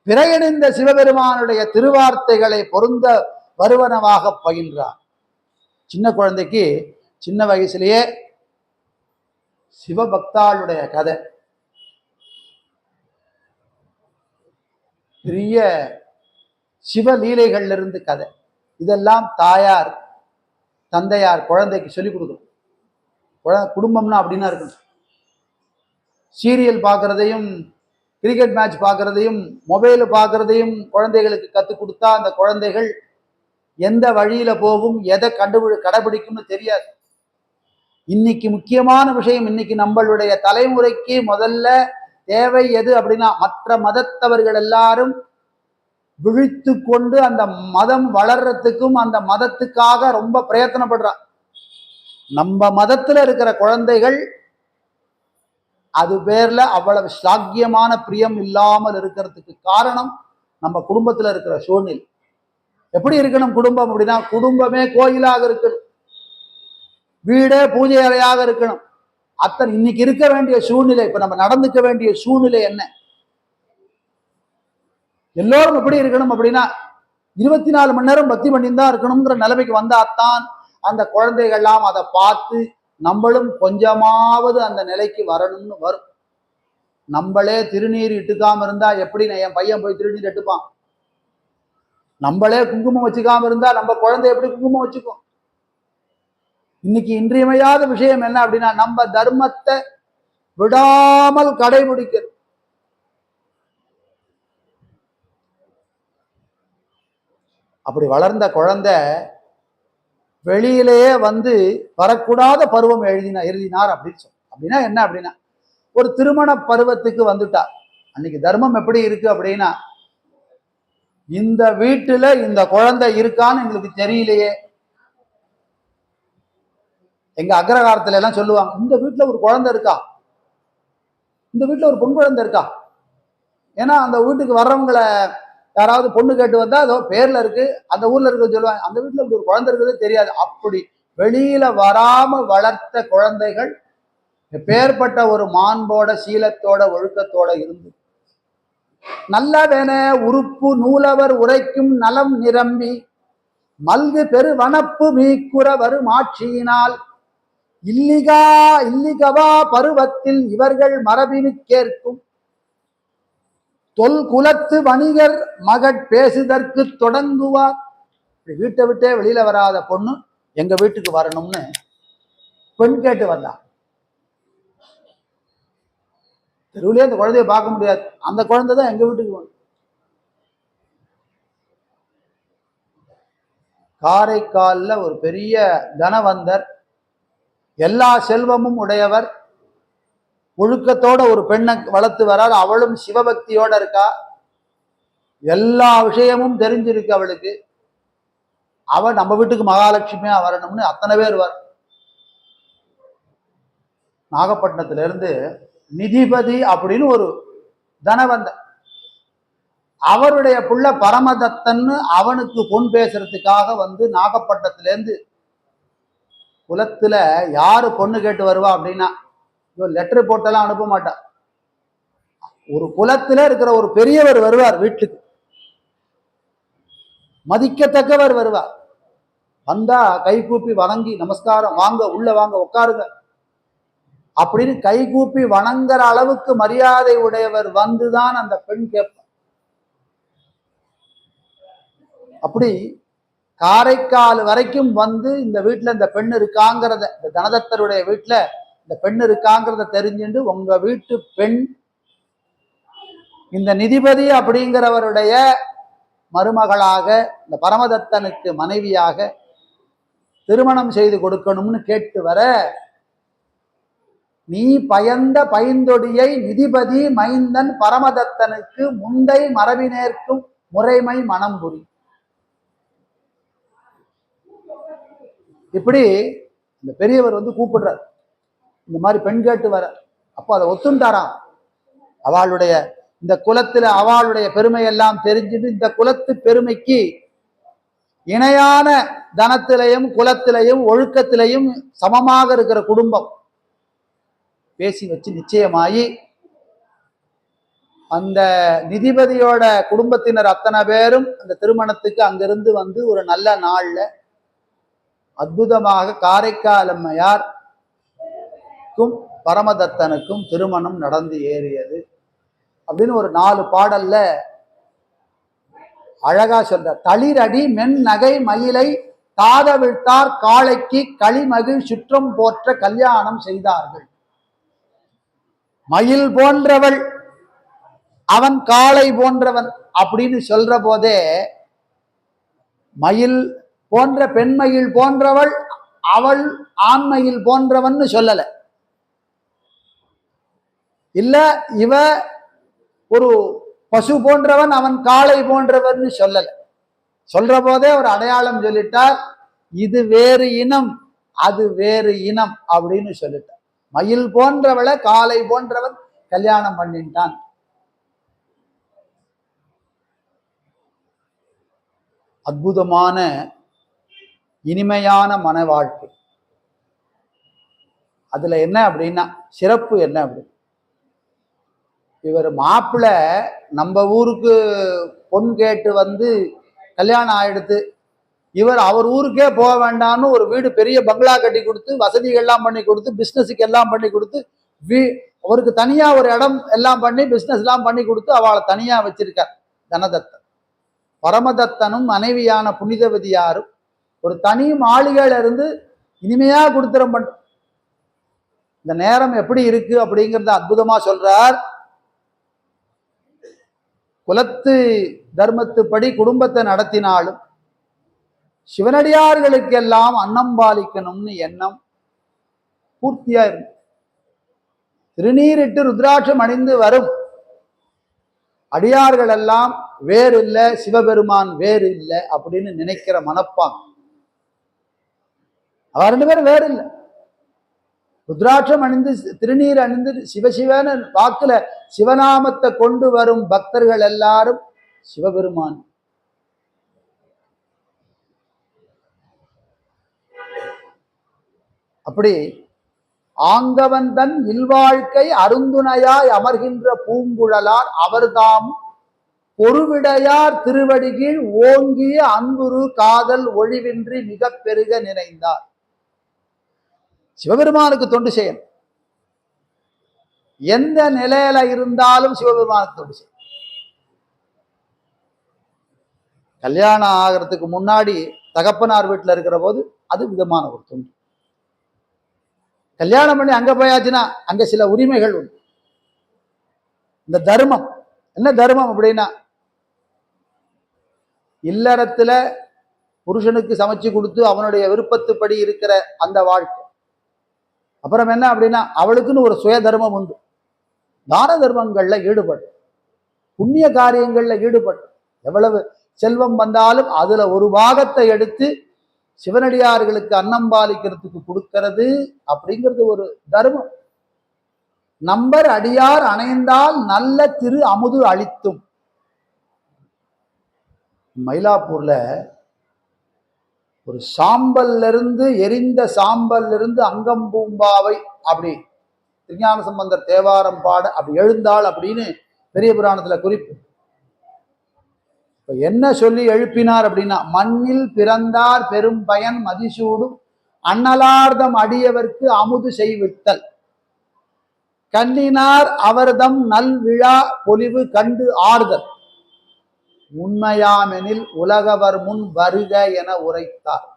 பிறையணிந்த சிவபெருமானுடைய திருவார்த்தைகளை பொருந்த வருவனவாக பயின்றார். சின்ன குழந்தைக்கு சின்ன வயசுலயே சிவபக்தாளுடைய கதை, பெரிய சிவலீலைகள்ல இருந்து கதை, இதெல்லாம் தாயார் தந்தையார் குழந்தைக்கு சொல்லிக் கொடுக்கணும். குடும்பம்னா அப்படின்னா இருக்கணும். சீரியல் பார்க்கறதையும் கிரிக்கெட் மேட்ச் பார்க்கறதையும் மொபைல் பார்க்கறதையும் குழந்தைகளுக்கு கற்றுக் கொடுத்தா அந்த குழந்தைகள் எந்த வழியில போகும், எதை கடைபிடிக்கும்னு தெரியாது. இன்னைக்கு முக்கியமான விஷயம், இன்னைக்கு நம்மளுடைய தலைமுறைக்கு முதல்ல தேவை எது அப்படின்னா, மற்ற மதத்தவர்கள் எல்லாரும் விழித்து கொண்டு அந்த மதம் வளர்றதுக்கும் அந்த மதத்துக்காக ரொம்ப பிரயத்தனப்படுறான். நம்ம மதத்துல இருக்கிற குழந்தைகள் அது பேர்ல அவ்வளவு சாக்கியமான பிரியம் இல்லாமல் இருக்கிறதுக்கு காரணம் நம்ம குடும்பத்துல இருக்கிற சூழ்நிலை. எப்படி இருக்கணும் குடும்பம் அப்படின்னா, குடும்பமே கோயிலாக இருக்கணும், வீடே பூஜை அறையாக இருக்கணும். அத்தனை இன்னைக்கு இருக்க வேண்டிய சூழ்நிலை, இப்ப நம்ம நடந்துக்க வேண்டிய சூழ்நிலை என்ன? எல்லோரும் எப்படி இருக்கணும் அப்படின்னா 24 மணி நேரம் பக்தி பண்ணின்னு தான் இருக்கணுங்கிற நிலைமைக்கு வந்தாத்தான் அந்த குழந்தைகள்லாம் அதை பார்த்து நம்மளும் கொஞ்சமாவது அந்த நிலைக்கு வரணும்னு வரும். நம்மளே திருநீர் இட்டுக்காம இருந்தா எப்படி என் பையன் போய் திருநீர் இட்டுப்பான்? நம்மளே குங்குமம் வச்சுக்காம இருந்தா நம்ம குழந்தை எப்படி குங்குமம் வச்சுக்கும்? இன்னைக்கு இன்றியமையாத விஷயம் என்ன அப்படின்னா, நம்ம தர்மத்தை விடாமல் கடைபிடிக்கிறது. அப்படி வளர்ந்த குழந்தை வெளியிலேயே வந்து வரக்கூடாத பருவம் எழுதினார் அப்படின்னு சொல்ல. அப்படின்னா என்ன அப்படின்னா, ஒரு திருமண பருவத்துக்கு வந்துட்டார். அன்னைக்கு தர்மம் எப்படி இருக்கு அப்படின்னா, இந்த வீட்டுல இந்த குழந்தை இருக்கான்னு எங்களுக்கு தெரியலையே. எங்க அக்ரகாரத்துல எல்லாம் சொல்லுவாங்க, இந்த வீட்டுல ஒரு குழந்தை இருக்கா, இந்த வீட்டுல ஒரு பொன் குழந்தை இருக்கா. ஏன்னா அந்த வீட்டுக்கு வர்றவங்களை யாராவது பொண்ணு கேட்டு வந்தா அதோ பேர்ல இருக்கு, அந்த ஊர்ல இருக்க சொல்லுவாங்க, அந்த வீட்டுல இப்படி ஒரு குழந்தை இருக்கிறது தெரியாது. அப்படி வெளியில வராம வளர்த்த குழந்தைகள் பேர்பட்ட ஒரு மாண்போட சீலத்தோட ஒழுக்கத்தோட இருந்து நல்லவென உறுப்பு நூலவர் உரைக்கும் நலம் நிரம்பி மல்கு பெரு வனப்பு மீக்குற வரும் ஆட்சியினால் இல்லிகவா பருவத்தில் இவர்கள் மரபினு கேட்கும் தொல் குலத்து வணிகர் மகட் பேசுதற்கு தொடங்குவார். வீட்டை விட்டே வெளியில வராத பொண்ணு எங்க வீட்டுக்கு வரணும்னு பெண் கேட்டு வந்தான். தெருவிலே அந்த குழந்தைய பார்க்க முடியாது, அந்த குழந்தை தான் எங்க வீட்டுக்கு வரும். காரைக்கால்ல ஒரு பெரிய தனவந்தர், எல்லா செல்வமும் உடையவர், ஒழுக்கத்தோட ஒரு பெண்ணை வளர்த்து வரார். அவளும் சிவபக்தியோட இருக்கா, எல்லா விஷயமும் தெரிஞ்சிருக்கு அவளுக்கு. அவள் நம்ம வீட்டுக்கு மகாலட்சுமியா வரணும்னு அத்தனை பேர் வர. நாகப்பட்டினத்துல இருந்து நிதிபதி அப்படின்னு ஒரு தனவந்தர், அவருடைய புள்ள பரமதத்தன்னு அவனுக்கு பொன் பேசுறதுக்காக வந்து நாகப்பட்டினத்துல இருந்து குலத்துல யாரு பொண்ணு கேட்டு வருவா அப்படின்னா, லெட்டர் போட்டெல்லாம் அனுப்ப மாட்டா. ஒரு குலத்துல இருக்கிற ஒரு பெரியவர் வருவார் வீட்டுக்கு, மதிக்கத்தக்கவர் வருவார். வந்தா கை கூப்பி வணங்கி நமஸ்காரம், வாங்க உள்ள வாங்க உட்காருங்க அப்படின்னு கை கூப்பி வணங்குற அளவுக்கு மரியாதை உடையவர் வந்துதான் அந்த பெண் கேட்பார். அப்படி காரைக்கால் வரைக்கும் வந்து இந்த வீட்டுல இந்த பெண் இருக்காங்கிறத, இந்த தனதத்தருடைய வீட்டுல இந்த பெண் இருக்காங்கிறத தெரிஞ்சுட்டு உங்க வீட்டு பெண் இந்த நிதிபதி அப்படிங்கிறவருடைய மருமகளாக இந்த பரமதத்தனுக்கு மனைவியாக திருமணம் செய்து கொடுக்கணும்னு கேட்டு வர, நீ பயந்த பைந்தொடியை நிதிபதி மைந்தன் பரமதத்தனுக்கு முந்தை மரபினேற்கும் முறைமை மனம் புரி. இப்படி இந்த பெரியவர் வந்து கூப்பிடுறார், இந்த மாதிரி பெண் கேட்டு வர. அப்போ அதை ஒத்துண்டாராம். அவளுடைய இந்த குலத்துல அவளுடைய பெருமை எல்லாம் தெரிஞ்சுட்டு இந்த குலத்து பெருமைக்கு இணையான தனத்திலையும் குலத்திலையும் ஒழுக்கத்திலையும் சமமாக இருக்கிற குடும்பம் பேசி வச்சு நிச்சயமாயி அந்த நிதிபதியோட குடும்பத்தினர் அத்தனை பேரும் அந்த திருமணத்துக்கு அங்கிருந்து வந்து ஒரு நல்ல நாள்ல அற்புதமாக காரைக்கால் அம்மையாருக்கும் பரமதத்தனுக்கும் திருமணம் நடந்து ஏறியது அப்படின்னு ஒரு 4 பாடல்ல அழகா சொல்ற. தளிரடி மென் நகை மயிலை தாதவிழ்த்தார் காளைக்கு களிமகிழ் சுற்றம் போற்ற கல்யாணம் செய்தார்கள். மயில் போன்றவள் அவன் காளை போன்றவன் அப்படின்னு சொல்ற போதே மயில் போன்ற பெண்மயில் போன்றவள் அவள் ஆண்மயில் போன்றவன் சொல்லல. இல்ல இவ ஒரு பசு போன்றவன் அவன் காளை போன்றவன் சொல்லல. சொல்ற போதே ஒரு அடையாளம் சொல்லிட்டார். இது வேறு இனம் அது வேறு இனம் அப்படின்னு சொல்லிட்டார். மயில் போன்றவளை காளை போன்றவன் கல்யாணம் பண்ணிட்டான். அற்புதமான இனிமையான மன வாழ்க்கை. அதுல என்ன அப்படின்னா சிறப்பு என்ன அப்படி, இவர் மாப்பிள்ளை நம்ம ஊருக்கு பொன் கேட்டு வந்து கல்யாணம் ஆயிடுத்து. இவர் அவர் ஊருக்கே போக வேண்டாம்னு ஒரு வீடு பெரிய பங்களா கட்டி கொடுத்து வசதிகள்லாம் பண்ணி கொடுத்து பிஸ்னஸுக்கு எல்லாம் பண்ணி கொடுத்து அவருக்கு தனியா ஒரு இடம் எல்லாம் பண்ணி பிஸ்னஸ் எல்லாம் பண்ணி கொடுத்து அவளை தனியா வச்சிருக்கார் தனதத்தன். பரமதத்தனும் மனைவியான புனிதவதியாரும் ஒரு தனி மாளிகையில இருந்து இனிமையா கொடுத்துறம் பண்ற. இந்த நேரம் எப்படி இருக்கு அப்படிங்கிறத அற்புதமா சொல்றார். குலத்து தர்மத்துப்படி குடும்பத்தை நடத்தினாலும் சிவனடியார்களுக்கெல்லாம் அன்னம் பாலிக்கணும்னு எண்ணம் பூர்த்தியா இருக்கு. திருநீரிட்டு ருத்ராட்சம் அணிந்து வரும் அடியார்கள் எல்லாம் வேறு இல்லை, சிவபெருமான் வேறு இல்லை அப்படின்னு நினைக்கிற மனப்பான். அவர் 2 பேரும் வேறு இல்லை. ருத்ராட்சம் அணிந்து திருநீர் அணிந்து சிவசிவன வாக்குல சிவநாமத்தை கொண்டு வரும் பக்தர்கள் எல்லாரும் சிவபெருமான். அப்படி ஆங்கவன் தன் இல்வாழ்க்கை அருந்துணையாய் அமர்கின்ற பூங்குழலார் அவர்தாம் பொறுவிடையார் திருவடிகீழ் ஓங்கிய அன்புரு காதல் ஒழிவின்றி மிக பெருக நினைந்தார். சிவபெருமானுக்கு தொண்டு செய்யணும். எந்த நிலையில இருந்தாலும் சிவபெருமானுக்கு தொண்டு செய்யணும். கல்யாணம் ஆகிறதுக்கு முன்னாடி தகப்பனார் வீட்டில் இருக்கிற போது அது விதமான ஒரு தொண்டு. கல்யாணம் பண்ணி அங்க போயாச்சுன்னா அங்க சில உரிமைகள் உண்டு. இந்த தர்மம் என்ன தர்மம் அப்படின்னா, இல்லறத்துல புருஷனுக்கு சமைச்சு கொடுத்து அவனுடைய விருப்பத்துப்படி இருக்கிற அந்த வாழ்க்கை. அப்புறம் என்ன அப்படின்னா அவளுக்குன்னு ஒரு சுய தர்மம் உண்டு. தான தர்மங்கள்ல ஈடுபடு, புண்ணிய காரியங்கள்ல ஈடுபடு. எவ்வளவு செல்வம் வந்தாலும் அதுல ஒரு பாகத்தை எடுத்து சிவனடியார்களுக்கு அன்னம் பாலிக்கிறதுக்கு கொடுக்கிறது அப்படிங்கிறது ஒரு தர்மம். நம்பர் அடியார் அணைந்தால் நல்ல திரு அமுது அளித்தும். மயிலாப்பூர்ல ஒரு சாம்பல்ல இருந்து எரிந்த சாம்பல்ல இருந்து அங்கம்பூம்பாவை அப்படி திருஞான சம்பந்தர் தேவாரம் பாட அப்படி எழுந்தாள் அப்படின்னு பெரிய புராணத்துல குறிப்பு. என்ன சொல்லி எழுப்பினார் அப்படின்னா, மண்ணில் பிறந்தார் பெரும் பயன் மதிசூடும் அன்னலார்தம் அடியவர்க்கு அமுது செய்வித்தல் கண்ணினார் அவர்தம் நல் விழா பொலிவு கண்டு ஆறுதல் உண்மையாமெனில் உலகவர் முன் வருக என உரைத்தார்.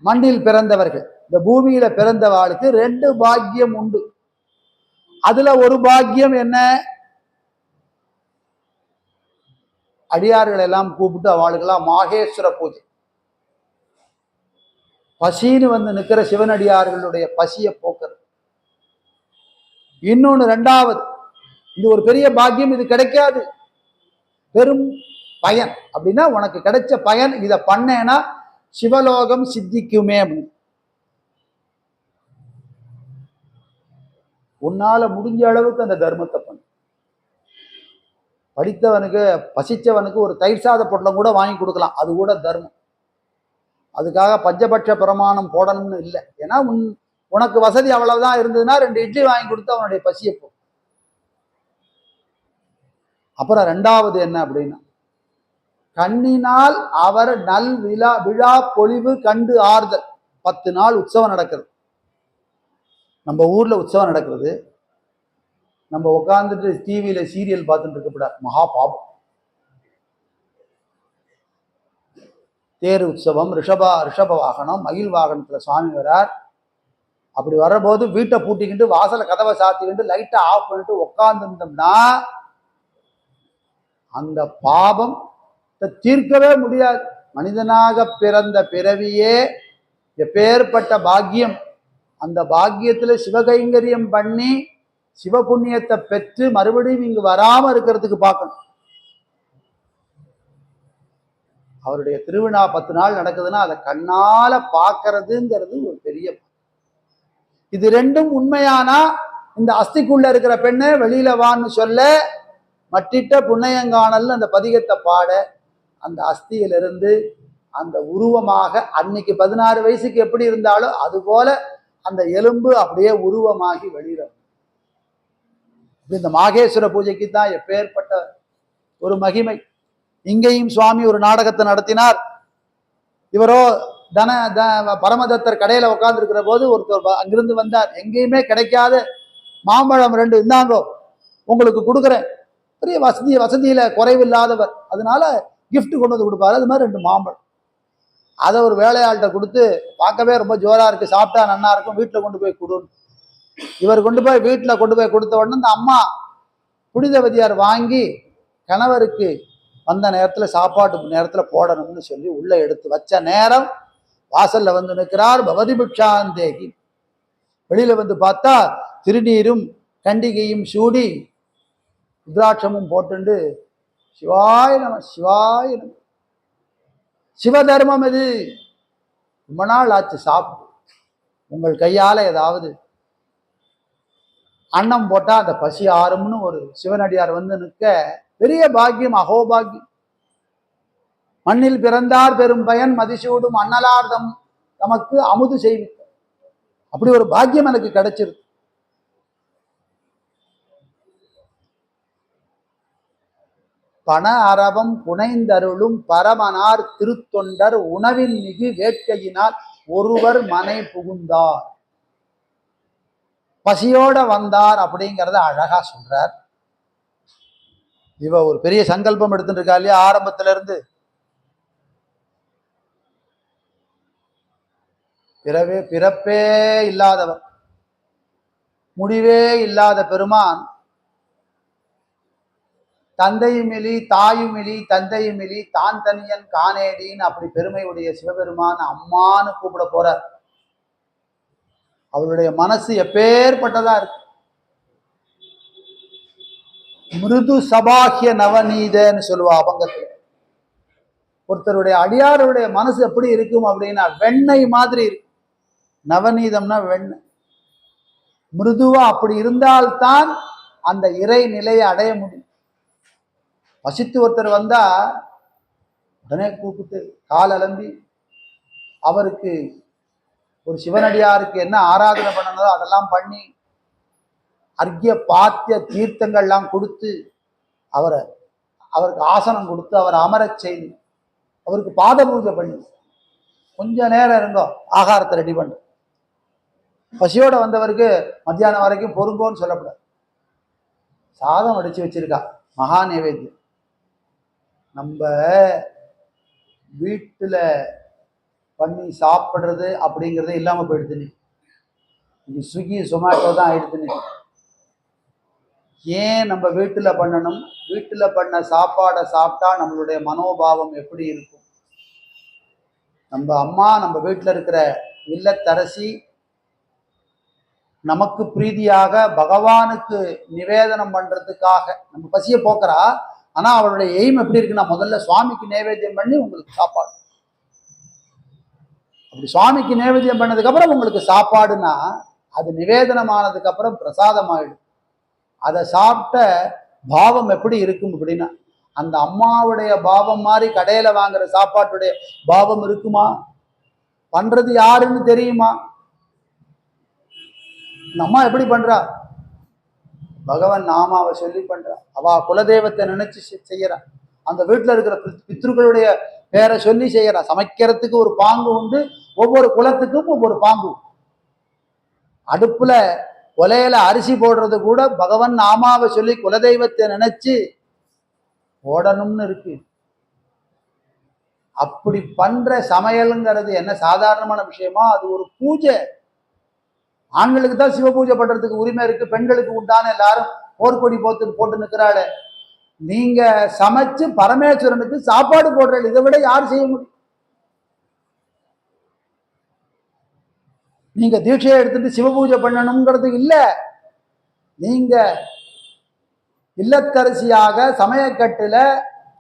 மண்ணில் பிறந்தவர்கள், இந்த பூமியில பிறந்தவாளுக்கு 2 பாக்கியம் உண்டு. அதுல ஒரு பாக்கியம் என்ன, அடியார்கள் எல்லாம் கூப்பிட்டு அவளுக்கெல்லாம் மாகேஸ்வர பூஜை. பசின்னு வந்து நிற்கிற சிவனடியார்களுடைய பசியை போக்குறது. இன்னொன்னு 2வது, இது ஒரு பெரிய பாக்கியம், இது கிடைக்காது. பெரும் பயன் அப்படின்னா உனக்கு கிடைச்ச பயன், இதை பண்ணேன்னா சிவலோகம் சித்திக்குமே அப்படின்னு. உன்னால முடிஞ்ச அளவுக்கு அந்த தர்மத்தை பண்ணு. படித்தவனுக்கு பசிச்சவனுக்கு ஒரு தயிர் சாத பொட்டலம் கூட வாங்கி கொடுக்கலாம், அது கூட தர்மம். அதுக்காக பஞ்சபட்ச பிரமாணம் போடணும்னு இல்லை. ஏன்னா உனக்கு வசதி அவ்வளவுதான் இருந்ததுன்னா 2 இட்லி வாங்கி கொடுத்து அவனுடைய பசியை போ. அப்புறம் 2வது என்ன அப்படின்னா, கண்ணினால் அவர் நல் விழா பொலிவு கண்டு ஆறுதல். 10 நாள் உற்சவம் நடக்கிறது, நம்ம ஊர்ல உற்சவம் நடக்கிறது, நம்ம உட்காந்துட்டு டிவியில சீரியல் பார்த்துட்டு இருக்கக்கூடாது, மகா பாபம். தேர் உற்சவம், ரிஷப வாகனம், மயில் வாகனத்துல சுவாமி வரார். அப்படி வர்றபோது வீட்டை பூட்டிக்கிட்டு வாசலை கதவை சாத்திக்கிட்டு லைட்டை ஆஃப் பண்ணிட்டு உட்கார்ந்துருந்தோம்னா அந்த பாபம் தீர்க்கவே முடியாது. மனிதனாக பிறந்த பிறவியே எப்பேற்பட்ட பாக்கியம். அந்த பாக்கியத்துல சிவகைங்கரியம் பண்ணி சிவ புண்ணியத்தை பெற்று மறுபடியும் இங்கு வராம இருக்கிறதுக்கு பார்க்கணும். அவருடைய திருவிழா 10 நாள் நடக்குதுன்னா அதை கண்ணால பார்க்கறதுங்கிறது ஒரு பெரிய. இது 2ம் உண்மையானா இந்த அஸ்திக்குள்ள இருக்கிற பெண்ணை வெளியில வான்னு சொல்ல, மட்டிட்ட புன்னையங்கானல் அந்த பதிகத்தை பாட, அந்த அஸ்தியிலிருந்து அந்த உருவமாக அன்னைக்கு 16 வயசுக்கு எப்படி இருந்தாலும் அது போல அந்த எலும்பு அப்படியே உருவமாகி வெளியில. இந்த மாகேஸ்வர பூஜைக்கு தான் எப்பேற்பட்ட ஒரு மகிமை. இங்கேயும் சுவாமி ஒரு நாடகத்தை நடத்தினார். இவரோ பரமதத்தர் கடையில உட்கார்ந்து இருக்கிற போது ஒருத்தர் அங்கிருந்து வந்தார். எங்கேயுமே கிடைக்காத மாம்பழம் 2 இருந்தாங்கோ, உங்களுக்கு கொடுக்குறேன். பெரிய வசதியில குறைவில்லாதவர், அதனால கிஃப்ட் கொண்டு வந்து கொடுப்பாரு. அது மாதிரி 2 மாம்பழம். அதை ஒரு வேலையாள்கிட்ட கொடுத்து, பார்க்கவே ரொம்ப ஜோரா இருக்கு, சாப்பிட்டா நன்னா இருக்கும், வீட்டில் கொண்டு போய் கொடுன்னு. இவர் கொண்டு போய் வீட்டில் கொண்டு போய் கொடுத்த உடனே இந்த அம்மா புனிதவதியார் வாங்கி கணவருக்கு வந்த நேரத்துல சாப்பாட்டு நேரத்துல போடணும்னு சொல்லி உள்ள எடுத்து வச்ச நேரம் வாசல்ல வந்து நிற்கிறார் பவதி பிக்ஷாந்தேகி. வெளியில வந்து பார்த்தா திருநீரும் கண்டிகையும் சூடி ருத்ராட்சமும் போட்டுண்டு சிவாய நம சிவாய நம. சிவதர்மம் இது. ரொம்ப நாள் ஆச்சு சாப்பிட்டு, உங்கள் கையால ஏதாவது அன்னம் போட்டா அந்த பசி ஆறும்னு ஒரு சிவனடியார் வந்து நிற்க பெரிய பாக்கியம், அகோபாக்கியம். மண்ணில் பிறந்தார் பெரும் பயன் மதிசூடும் அன்னலார்தம் நமக்கு அமுது செய்விக்க. அப்படி ஒரு பாக்கியம் எனக்கு கிடைச்சிருக்கு. பண அரவம் புனைந்தருளும் பரமனார் திருத்தொண்டர் உணவின் மிகு வேட்கையினால் ஒருவர் மனை புகுந்தார். பசியோட வந்தார் அப்படிங்கிறத அழகா சொல்றார். இவ ஒரு பெரிய சங்கல்பம் எடுத்துட்டு இருக்கா இல்லையா, ஆரம்பத்துல இருந்து. பிறப்பே இல்லாதவர், முடிவே இல்லாத பெருமான், தந்தையுமிலி தாயுமிலி தந்தையுமிலி தான் தனியன் காணேடின்னு அப்படி பெருமையுடைய சிவபெருமான் அம்மான்னு கூப்பிட போறார். அவருடைய மனசு எப்பேற்பட்டதா இருக்கு. மிருது சபாகிய நவநீதன்னு சொல்லுவா அபங்கத்துல. ஒருத்தருடைய அடியாருடைய மனசு எப்படி இருக்கும் அப்படின்னா வெண்ணெய் மாதிரி இருக்கு. நவநீதம்னா வெண்ணெய். மிருதுவா அப்படி இருந்தால்தான் அந்த இறை நிலையை அடைய முடியும். பசித்து ஒருத்தர் வந்தா உடனே கூப்பிட்டு கால் அலம்பி அவருக்கு ஒரு சிவனடியாருக்கு என்ன ஆராதனை பண்ணனதோ அதெல்லாம் பண்ணி அர்க்கிய பாத்திய தீர்த்தங்கள்லாம் கொடுத்து அவருக்கு ஆசனம் கொடுத்து அவரை அமரச் செய்து அவருக்கு பாத பூஜை பண்ணி கொஞ்ச நேரம் இருந்தோம் ஆகாரத்தை ரெடி பண்ணு. பசியோட வந்தவருக்கு மத்தியானம் வரைக்கும் பொறுங்கோன்னு சொல்லக்கூடாது. சாதம் அடிச்சு வச்சிருக்கா மகா நைவேத்தியம். நம்ம வீட்டுல பண்ணி சாப்பிடுறது அப்படிங்கிறதே இல்லாம போயிடுதுன்னு. இது ஸ்விக்கி சொமேட்டோ தான் ஆயிடுதுன்னு. ஏன் நம்ம வீட்டுல பண்ணணும்? வீட்டுல பண்ண சாப்பாடை சாப்பிட்டா நம்மளுடைய மனோபாவம் எப்படி இருக்கும்? நம்ம அம்மா நம்ம வீட்டுல இருக்கிற இல்லத்தரசி நமக்கு பிரீதியாக பகவானுக்கு நிவேதனம் பண்றதுக்காக நம்ம பசியை போக்குறா. ஆனா அவளுடைய எய்ம் எப்படி இருக்குன்னா முதல்ல சுவாமிக்கு நைவேத்தியம் பண்ணி உங்களுக்கு சாப்பாடு. அப்படி சுவாமிக்கு நைவேத்தியம் பண்ணதுக்கு அப்புறம் உங்களுக்கு சாப்பாடுன்னா அது நிவேதனமானதுக்கு அப்புறம் பிரசாதம் ஆயிடும். அதை சாப்பிட்ட பாவம் எப்படி இருக்கும் அப்படின்னா, அந்த அம்மாவுடைய பாவம் மாதிரி கடையில வாங்குற சாப்பாட்டுடைய பாவம் இருக்குமா? பண்றது யாருன்னு தெரியுமா? இந்த அம்மா எப்படி பண்றா? பகவான் நாமாவை சொல்லி பண்றா. அவ குலதெய்வத்தை நினைச்சு செய்யறா. அந்த வீட்டுல இருக்கிற பித்ருக்களுடைய பேரை சொல்லி செய்யறா. சமைக்கிறதுக்கு ஒரு பாங்கு உண்டு, ஒவ்வொரு குலத்துக்கும் ஒவ்வொரு பாங்கு. அடுப்புல கொலையில அரிசி போடுறது கூட பகவான் நாமாவை சொல்லி குலதெய்வத்தை நினைச்சு போடணும்னு இருக்கு. அப்படி பண்ற சமையலுங்கிறது என்ன சாதாரணமான விஷயமா? அது ஒரு பூஜை. ஆண்களுக்கு தான் சிவ பூஜை பண்றதுக்கு உரிமை இருக்கு, பெண்களுக்கு உண்டான எல்லாரும் போர்க்கொடி போட்டு நிற்கிறாள். நீங்க சமைச்சு பரமேஸ்வரனுக்கு சாப்பாடு போடுற, இதை விட யார் செய்ய முடியும்? நீங்க தீட்சையை எடுத்துட்டு சிவ பூஜை பண்ணணுங்கிறது இல்ல. நீங்க இல்லத்தரசியாக சமயக்கட்டுல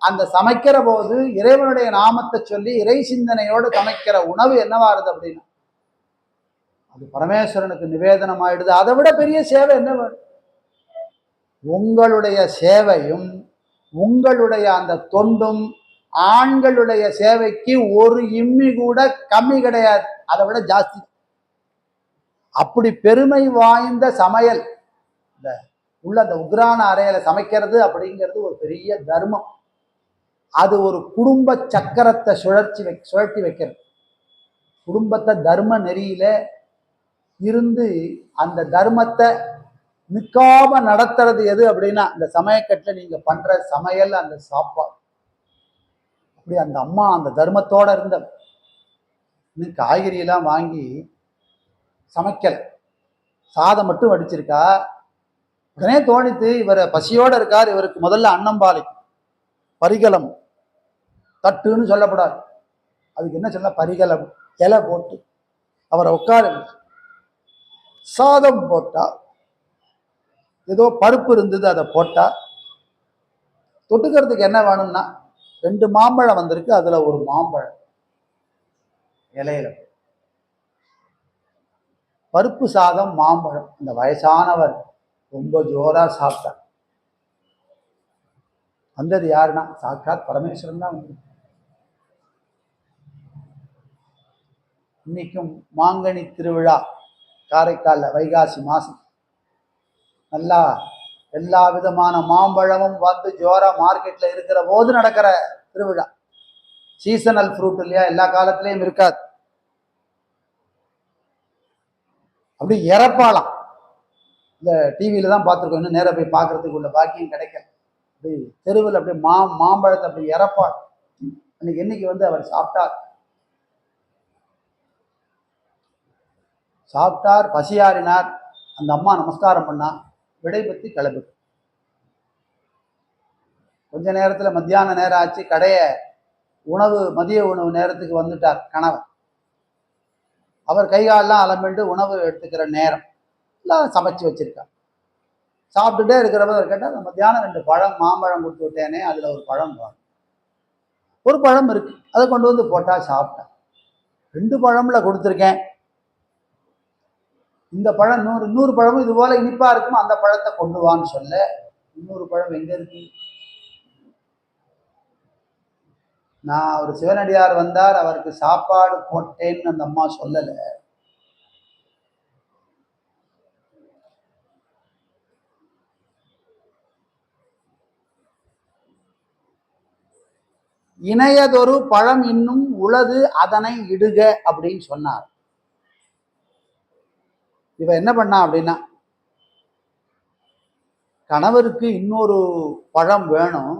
அந்த சமைக்கிற போது இறைவனுடைய நாமத்தை சொல்லி இறை சிந்தனையோடு சமைக்கிற உணவு என்னவாருது அப்படின்னா அது பரமேஸ்வரனுக்கு நிவேதனம் ஆயிடுது. அதை விட பெரிய சேவை என்ன வேணும்? உங்களுடைய சேவையும் உங்களுடைய அந்த தொண்டும் ஆண்களுடைய சேவைக்கு ஒரு இம்மி கூட கம்மி கிடையாது, அதை விட ஜாஸ்தி. அப்படி பெருமை வாய்ந்த சமையல் இந்த உள்ள அந்த உக்ரான அறையில சமைக்கிறது அப்படிங்கிறது ஒரு பெரிய தர்மம். அது ஒரு குடும்ப சக்கரத்தை சுழற்றி வைக்கிறது. குடும்பத்தை தர்ம நெறியில இருந்து அந்த தர்மத்தை நிற்காம நடத்துறது எது அப்படின்னா இந்த சமயக்கட்டில் நீங்க பண்ற சமையல், அந்த சாப்பாடு. அப்படி அந்த அம்மா அந்த தர்மத்தோட இருந்த காய்கறியெல்லாம் வாங்கி சமைக்கல, சாதம் மட்டும் வடிச்சிருக்கா. உடனே தோணித்து, இவர் பசியோட இருக்கார், இவருக்கு முதல்ல அன்னம்பாலை பரிகலம் தட்டுன்னு சொல்லப்படாது, அதுக்கு என்ன சொல்ல, பரிகலம் இலை போட்டு அவரை உட்கார சாதம் போட்டா, ஏதோ பருப்பு இருந்தது அதை போட்டா, தொட்டுக்கிறதுக்கு என்ன வேணும்னா 2 மாம்பழம் வந்திருக்கு, அதுல ஒரு மாம்பழம் இலையில பருப்பு சாதம் மாம்பழம். அந்த வயசானவர் ரொம்ப ஜோரா சாப்பிட்டார். வந்தது யாருன்னா சாட்சாத் பரமேஸ்வரன் தான் வந்து. இன்னைக்கும் மாங்கனி திருவிழா காரைக்கால்ல வைகாசி மாசம் நல்லா எல்லா விதமான மாம்பழமும் வந்து ஜோரா மார்க்கெட்ல இருக்கிற போது நடக்கிற திருவிழா. சீசனல் ஃப்ரூட் இல்லையா, எல்லா காலத்திலையும் இருக்காது. அப்படி இறப்பாலாம். இந்த டிவியில தான் பார்த்துருக்கோம், இன்னும் நேராக போய் பார்க்கறதுக்கு உள்ள பாக்கியம் கிடைக்கல. அப்படி தெருவில் அப்படியே மாம்பழத்தை அப்படி இறப்பாள். இன்னைக்கு வந்து அவர் சாப்பிட்டார், பசியாறினார். அந்த அம்மா நமஸ்காரம் பண்ணா, விடை பற்றி கிளம்பு. கொஞ்ச நேரத்தில் மத்தியான நேரம் ஆச்சு, கடையை மதிய உணவு நேரத்துக்கு வந்துட்டார் கணவன். அவர் கைகாலெல்லாம் அலம்பிட்டு உணவு எடுத்துக்கிற நேரம் எல்லாம் சமைச்சு வச்சிருக்கார். சாப்பிட்டுட்டே இருக்கிறவர் கேட்டால், மத்தியானம் 2 பழம் மாம்பழம் கொடுத்து விட்டேனே, அதில் ஒரு பழம் ஒரு பழம் இருக்கு, அதை கொண்டு வந்து போட்டா சாப்பிட்டேன். 2 பழம்ல கொடுத்துருக்கேன், இந்த பழம் 100 பழமும் இது போல இனிப்பா இருக்கும், அந்த பழத்தை கொண்டு வான்னு சொல்ல, 200 பழம் எங்க இருக்கு? நான் ஒரு சிவனடியார் வந்தார், அவருக்கு சாப்பாடு போட்டேன்னு அந்த அம்மா சொல்லல. இணையதொரு பழம் இன்னும் உளது, அதனை இடுக அப்படின்னு சொன்னார். இவ என்ன பண்ணா அப்படின்னா, கணவருக்கு இன்னொரு பழம் வேணும்,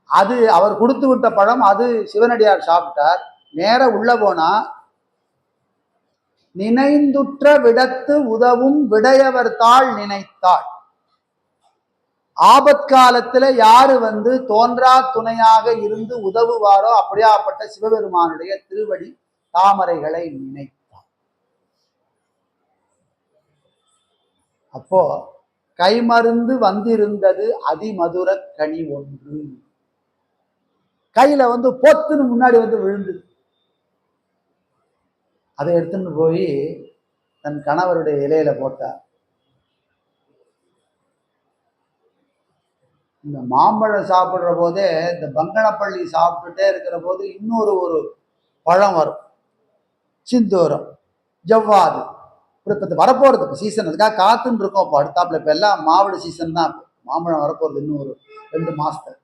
அது அவர் கொடுத்து விட்ட பழம், அது சிவனடியார் சாப்பிட்டார். நேர உள்ள போனா, நினைந்துற்ற விடத்து உதவும் விடையவர் தாள் நினைத்தாள். ஆபத்காலத்துல யாரு வந்து தோன்றா துணையாக இருந்து உதவுவாரோ அப்படியாப்பட்ட சிவபெருமானுடைய திருவடி தாமரைகளை நினைத்தார். அப்போ கைமருந்து வந்திருந்தது அதிமதுர கனி ஒன்று, கையில வந்து பொத்துன்னு முன்னாடி வந்து விழுந்தது. அதை எடுத்துன்னு போய் தன் கணவருடைய இலையில போட்டார். இந்த மாம்பழம் சாப்பிடுற போதே, இந்த பங்கனப்பள்ளி சாப்பிட்டுட்டே இருக்கிற போது இன்னொரு ஒரு பழம் வரும், சிந்தூரம், ஜவ்வாது. இப்போ வரப்போறதுக்கு சீசன், அதுக்காக காத்துன்னு இருக்கோம். இப்போ அடுத்தாப்புல இப்போ எல்லாம் மாவடு சீசன் தான். மாம்பழம் வரப்போறது இன்னும் ஒரு 2 மாசத்துல.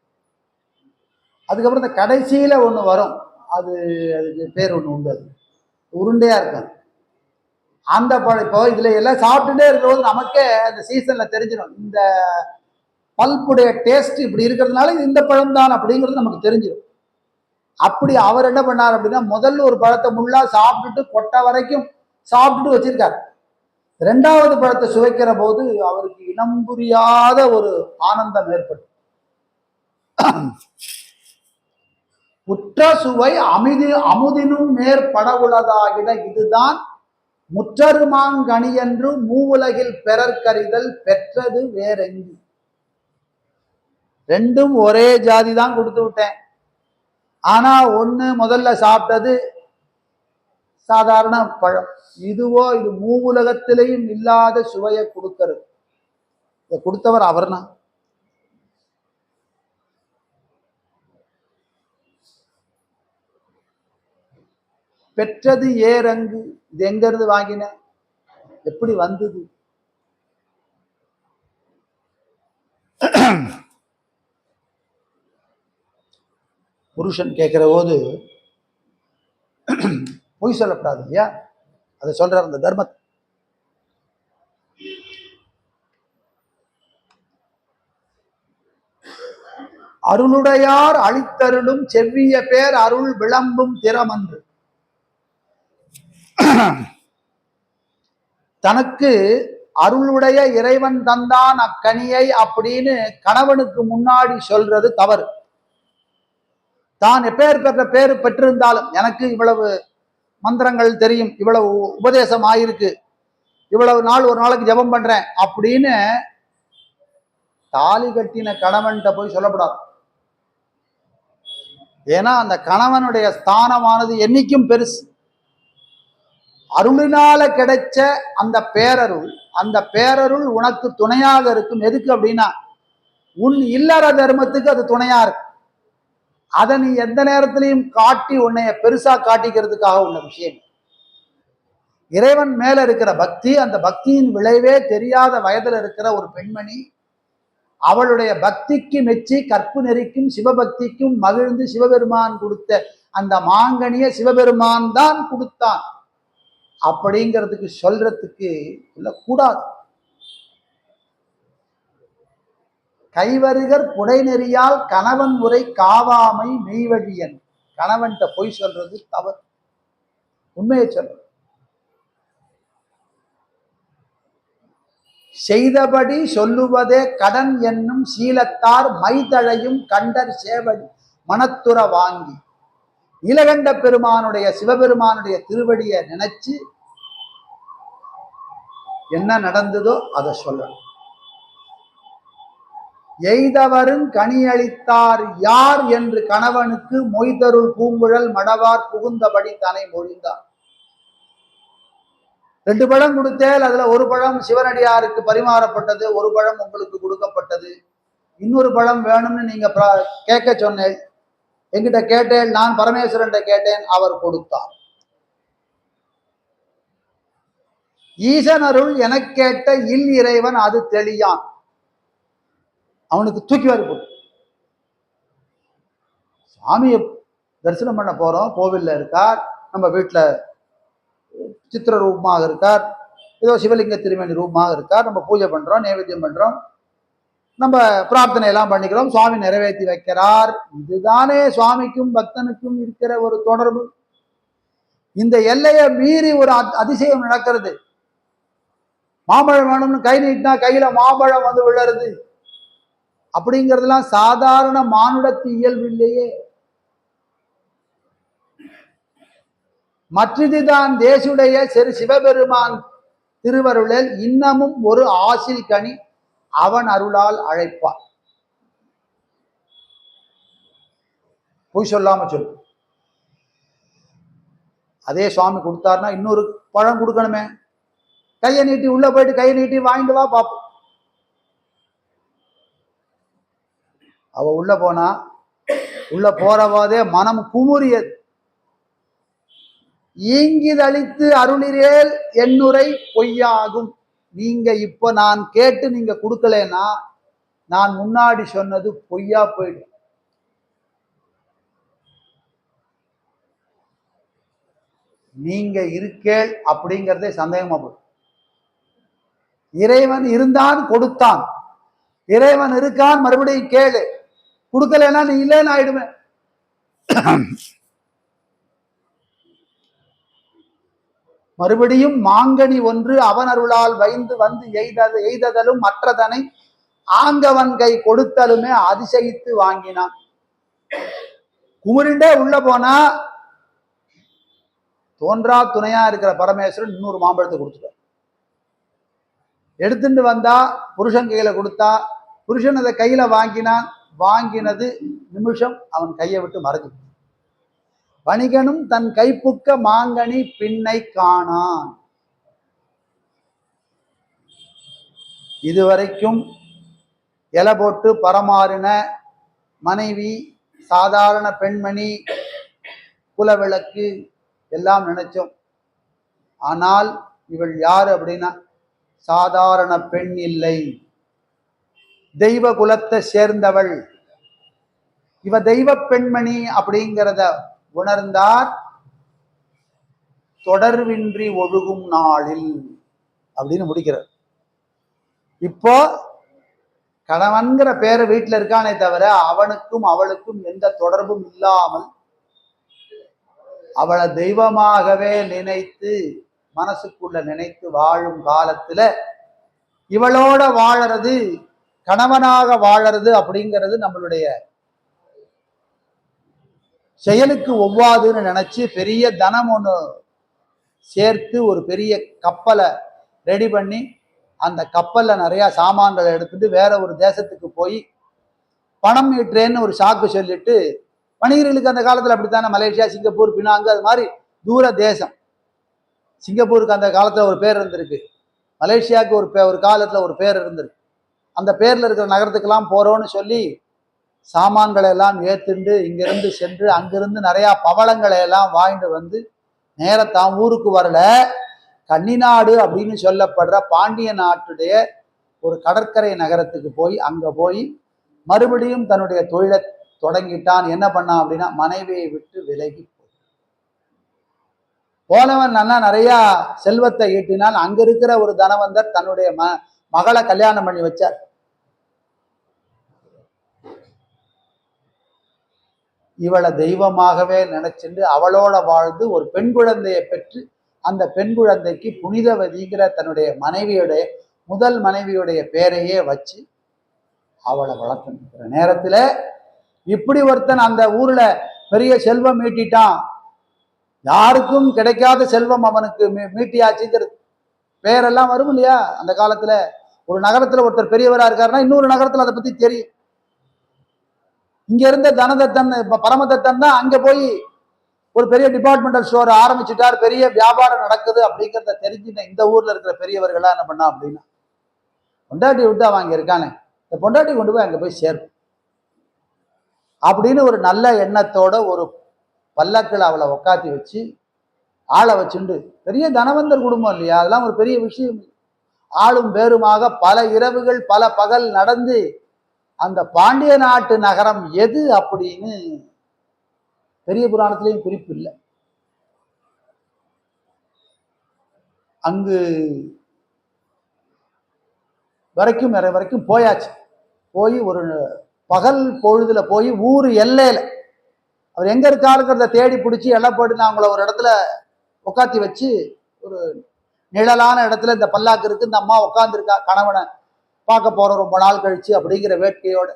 அதுக்கப்புறம் இந்த கடைசியில ஒன்று வரும், அதுக்கு பேர் ஒன்று உண்டு, அது உருண்டையா இருக்கும். அந்த பழம் இப்போ இதுல எல்லாம் சாப்பிட்டுட்டே இருக்கிறபோது நமக்கே அந்த சீசன்ல தெரிஞ்சிடும், இந்த பல்புடைய டேஸ்ட் இப்படி இருக்கிறதுனால இது இந்த பழம் தான் அப்படிங்கிறது நமக்கு தெரிஞ்சிடும். அப்படி அவர் என்ன பண்ணார் அப்படின்னா, முதல்ல ஒரு பழத்தை முள்ளா சாப்பிட்டுட்டு கொட்டை வரைக்கும் சாப்பிட்டுட்டு வச்சிருக்காரு. 2வது பழத்தை சுவைக்கிற போது அவருக்கு இனம் புரியாத ஒரு ஆனந்தம் ஏற்பட்டு, உற்ற சுவை அமுதினும் மேற்படவுளதாகிட இதுதான் முற்றருமாங்கனி என்று மூவுலகில் பெறற்கரிதல் பெற்றது வேறெங்கு. 2ம் ஒரே ஜாதி தான் கொடுத்து விட்டேன். ஆனா ஒண்ணு முதல்ல சாப்பிட்டது சாதாரண பழம், இதுவோ இது மூவுலகத்திலையும் இல்லாத சுவையை கொடுக்கிறது. இதை கொடுத்தவர் அவர்னா. பெற்றது ஏரங்கு, இது எங்க இருந்து வாங்கின, எப்படி வந்தது? புருஷன் கேட்கிற போது பொய் சொல்லப்படாது இல்லையா, அதை சொல்றார் அந்த தர்மத்தை. அருளுடையார் அளித்தருளும் செவ்விய பேர் அருள் விளம்பும் திறமன்று. தனக்கு அருளுடைய இறைவன் தந்தான் அக்கனியை அப்படின்னு கணவனுக்கு முன்னாடி சொல்றது தவறு. தான் எப்பேர் பெற்ற பேர் பெற்றிருந்தாலும், எனக்கு இவ்வளவு மந்திரங்கள் தெரியும், இவ்வளவு உபதேசம் ஆயிருக்கு, இவ்வளவு நாள் ஒரு நாளைக்கு ஜெபம் பண்றேன் அப்படின்னு தாலி கட்டின கணவன்கிட்ட போய் சொல்லப்படாது. ஏன்னா அந்த கணவனுடைய ஸ்தானமானது என்னைக்கும் பெருசு. அருளினால கிடைச்ச அந்த பேரருள், அந்த பேரருள் உனக்கு துணையாக இருக்கும். எதுக்கு அப்படின்னா, உன் இல்லற தர்மத்துக்கு அது துணையா இருக்கு. அதை நீ எந்த நேரத்திலையும் காட்டி உன்னைய பெருசா காட்டிக்கிறதுக்காக உள்ள விஷயம். இறைவன் மேல இருக்கிற பக்தி, அந்த பக்தியின் விளைவே தெரியாத வயதுல இருக்கிற ஒரு பெண்மணி அவளுடைய பக்திக்கு மெச்சி கற்பு நெறிக்கும் சிவபக்திக்கும் மகிழ்ந்து சிவபெருமான் கொடுத்த அந்த மாங்கனிய சிவபெருமான் தான் கொடுத்தான் அப்படிங்கிறதுக்கு சொல்றதுக்கு கூடாது. கைவருகர் புடை நெறியால் கணவன் முறை காவாமை மெய்வழியன். கணவன்கிட்ட பொய் சொல்றது தவறு, உண்மையை சொல்றது. செய்தபடி சொல்லுவதே கடன் என்னும் சீலத்தார் மைதழையும் கண்டர் சேவடி மனத்துற வாங்கி. நீலகண்ட பெருமானுடைய சிவபெருமானுடைய திருவடியை நினைச்சு என்ன நடந்ததோ அதை சொல்லணும். எய்தவரும் கனியளித்தார் யார் என்று கணவனுக்கு மொய்தருள் பூங்குழல் மடவார் புகுந்தபடி தன்னை மொழிந்தார். 2 பழம் கொடுத்தேல், அதுல ஒரு பழம் சிவனடியாருக்கு பரிமாறப்பட்டது, ஒரு பழம் உங்களுக்கு கொடுக்கப்பட்டது. இன்னொரு பழம் வேணும்னு நீங்க கேட்க சொன்னேன், என்கிட்ட கேட்டேன், நான் பரமேஸ்வரன் கேட்டேன், அவர் கொடுத்தார். ஈசனருள் என கேட்ட இல் இறைவன் அது தெளியான். அவனுக்கு தூக்கி வாரி போட்டு. சாமியை தரிசனம் பண்ண போறோம், கோவில்ல இருக்கார், நம்ம வீட்டுல சித்திர ரூபமாக இருக்கார், ஏதோ சிவலிங்க திருமணி ரூபமாக இருக்கார், நம்ம பூஜை பண்றோம், நைவேத்தியம் பண்றோம், நம்ம பிரார்த்தனை எல்லாம் பண்ணிக்கிறோம், சுவாமி நிறைவேற்றி வைக்கிறார். இதுதானே சுவாமிக்கும் பக்தனுக்கும் இருக்கிற ஒரு தொடர்பு. இந்த எல்லையை மீறி ஒரு அதிசயம் நடக்கிறது. மாம்பழம் வேணும்னு கை நீட்டினா கையில மாம்பழம் வந்து விழறது, அப்படிங்கிறதுலாம் சாதாரண மானுடத்து இயல்பு இல்லையே. மற்றதுதான் தேசுடைய சிறு சிவபெருமான் திருவருளில் இன்னமும் ஒரு ஆசில் கனி அவன் அருளால் அழைப்பார். பொய் சொல்லாம சொல்லு. அதே சுவாமி கொடுத்தாருன்னா இன்னொரு பழம் கொடுக்கணுமே, கையை நீட்டி உள்ள போயிட்டு கையை நீட்டி வாங்கிட்டு வா பார்ப்போம். அவ உள்ள போனா, உள்ள போற போதே மனம் குமுறியது. ஈங்கிதழித்து அருளிரேல் என்னுரை பொய்யாகும். நீங்க இப்ப நான் கேட்டு நீங்க கொடுக்கலன்னா நான் முன்னாடி சொன்னது பொய்யா போயிடும். நீங்க இருக்கேள் அப்படிங்கிறதே சந்தேகமா போடும். இறைவன் இருந்தான் கொடுத்தான், இறைவன் இருக்கான் மறுபடியும் கேளு, கொடுக்கலன்னா நீ இல்லைன்னு ஆயிடுமே. மறுபடியும் மாங்கனி ஒன்று அவன் அருளால் வைந்து வந்து எய்ததலும் மற்றதனை ஆங்கவன் கை கொடுத்தலுமே அதிசயித்து வாங்கினான். குமுறிண்டே உள்ள போனா தோன்றா துணையா இருக்கிற பரமேஸ்வரன் இன்னொரு மாம்பழத்தை கொடுத்துட்டார். எடுத்துட்டு வந்தா புருஷன் கையில கொடுத்தா, புருஷன் அதை கையில வாங்கினான். வாங்கினது நிமிஷம் அவன் கையை விட்டு மறைஞ்சு. வணிகனும் தன் கைப்புக்க மாங்கனி பின்னை காணான். இதுவரைக்கும் இலை போட்டு பரமாறின மனைவி, சாதாரண பெண்மணி, குலவிளக்கு எல்லாம் நினைச்சோம். ஆனால் இவள் யாரு அப்படின்னா சாதாரண பெண் இல்லை, தெய்வ குலத்தை சேர்ந்தவள். இவ தெய்வ பெண்மணி அப்படிங்கிறத உணர்ந்தார். தொடர்வின்றி ஒழுகும் நாளில் அப்படின்னு முடிக்கிறார். இப்போ கணவன்கிற பேரை வீட்டில் இருக்கானே தவிர அவனுக்கும் அவளுக்கும் எந்த தொடர்பும் இல்லாமல் அவளை தெய்வமாகவே நினைத்து மனசுக்குள்ள நினைத்து வாழும் காலத்துல இவளோட வாழறது, கணவனாக வாழறது அப்படிங்கிறது நம்மளுடைய செயலுக்கு ஒவ்வாதுன்னு நினைச்சு பெரிய தனம் ஒன்று சேர்த்து ஒரு பெரிய கப்பலை ரெடி பண்ணி அந்த கப்பல்ல நிறைய சாமான்களை எடுத்துட்டு வேற ஒரு தேசத்துக்கு போய் பணம் ஈட்டுறேன்னு ஒரு சாக்கு சொல்லிட்டு, வணிகர்களுக்கு அந்த காலத்துல அப்படித்தானே, மலேசியா, சிங்கப்பூர், பினாங்கு, அது மாதிரி தூர தேசம். சிங்கப்பூருக்கு அந்த காலத்துல ஒரு பேர் இருந்திருக்கு, மலேசியாவுக்கு ஒரு காலத்துல ஒரு பேர் இருந்திருக்கு. அந்த பேர்ல இருக்கிற நகரத்துக்கெல்லாம் போறோம்னு சொல்லி சாமான்களை எல்லாம் ஏத்துண்டு இங்கிருந்து சென்று அங்கிருந்து நிறைய பவளங்களை எல்லாம் வாங்கிட்டு வந்து நேர தாம் ஊருக்கு வரல, கன்னிநாடு அப்படின்னு சொல்லப்படுற பாண்டிய நாட்டுடைய ஒரு கடற்கரை நகரத்துக்கு போய் அங்க போய் மறுபடியும் தன்னுடைய தொழிலை தொடங்கிட்டான். என்ன பண்ணான் அப்படின்னா மனைவியை விட்டு விலகி போனவன் நல்லா நிறைய செல்வத்தை ஈட்டினால். அங்க இருக்கிற ஒரு தனவந்தர் தன்னுடைய மகளை கல்யாணம் பண்ணி வச்சார். இவளை தெய்வமாகவே நினைச்சிட்டு அவளோட வாழ்ந்து ஒரு பெண் குழந்தையை பெற்று அந்த பெண் குழந்தைக்கு புனிதவதிங்கிற தன்னுடைய மனைவியுடைய முதல் மனைவியுடைய பேரையே வச்சு அவளை வளர்த்துக்கிற நேரத்துல இப்படி ஒருத்தன் அந்த ஊர்ல பெரிய செல்வம் மீட்டிட்டான். யாருக்கும் கிடைக்காத செல்வம் அவனுக்கு மீட்டியாச்சுங்கிறது பேரெல்லாம் வரும் இல்லையா. அந்த காலத்துல ஒரு நகரத்துல ஒருத்தர் பெரியவரா இருக்காருன்னா இன்னொரு நகரத்துல அதை பத்தி தெரியும். இங்க இருந்த தனதத்தன் பரமதத்தன் தான் அங்க போய் ஒரு பெரிய டிபார்ட்மெண்டல் ஸ்டோர் ஆரம்பிச்சுட்டார், பெரிய வியாபாரம் நடக்குது அப்படிங்கிறத தெரிஞ்சுட்ட இந்த ஊர்ல இருக்கிற பெரியவர்களா என்ன பண்ணா அப்படின்னா, பொண்டாட்டி விட்டு அவன் அங்க இருக்கானே, இந்த பொண்டாட்டி கொண்டு போய் அங்க போய் சேர்க்கும் அப்படின்னு ஒரு நல்ல எண்ணத்தோட ஒரு பல்லக்கில் அவளை உக்காத்தி வச்சு ஆளை வச்சுண்டு, பெரிய தனவந்தர் குடும்பம் இல்லையா, அதெல்லாம் ஒரு பெரிய விஷயம். ஆளும் பேருமாக பல இரவுகள் பல பகல் நடந்து அந்த பாண்டிய நாட்டு நகரம் எது அப்படின்னு பெரிய புராணத்திலையும் குறிப்பு இல்லை. அங்கு வரைக்கும் போயாச்சு. போய் ஒரு பகல் பொழுதுல போய் ஊர் எல்லையில அவர் எங்க இருக்காருங்கிறத தேடி பிடிச்சி எல்லாம் போட்டு நான் அவங்கள ஒரு இடத்துல உட்காத்தி வச்சு, ஒரு நிழலான இடத்துல இந்த பல்லாக்கு இருக்கு, இந்த அம்மா உட்காந்துருக்கா கணவனை பார்க்க போற ரொம்ப நாள் கழிச்சு அப்படிங்கிற வேட்கையோட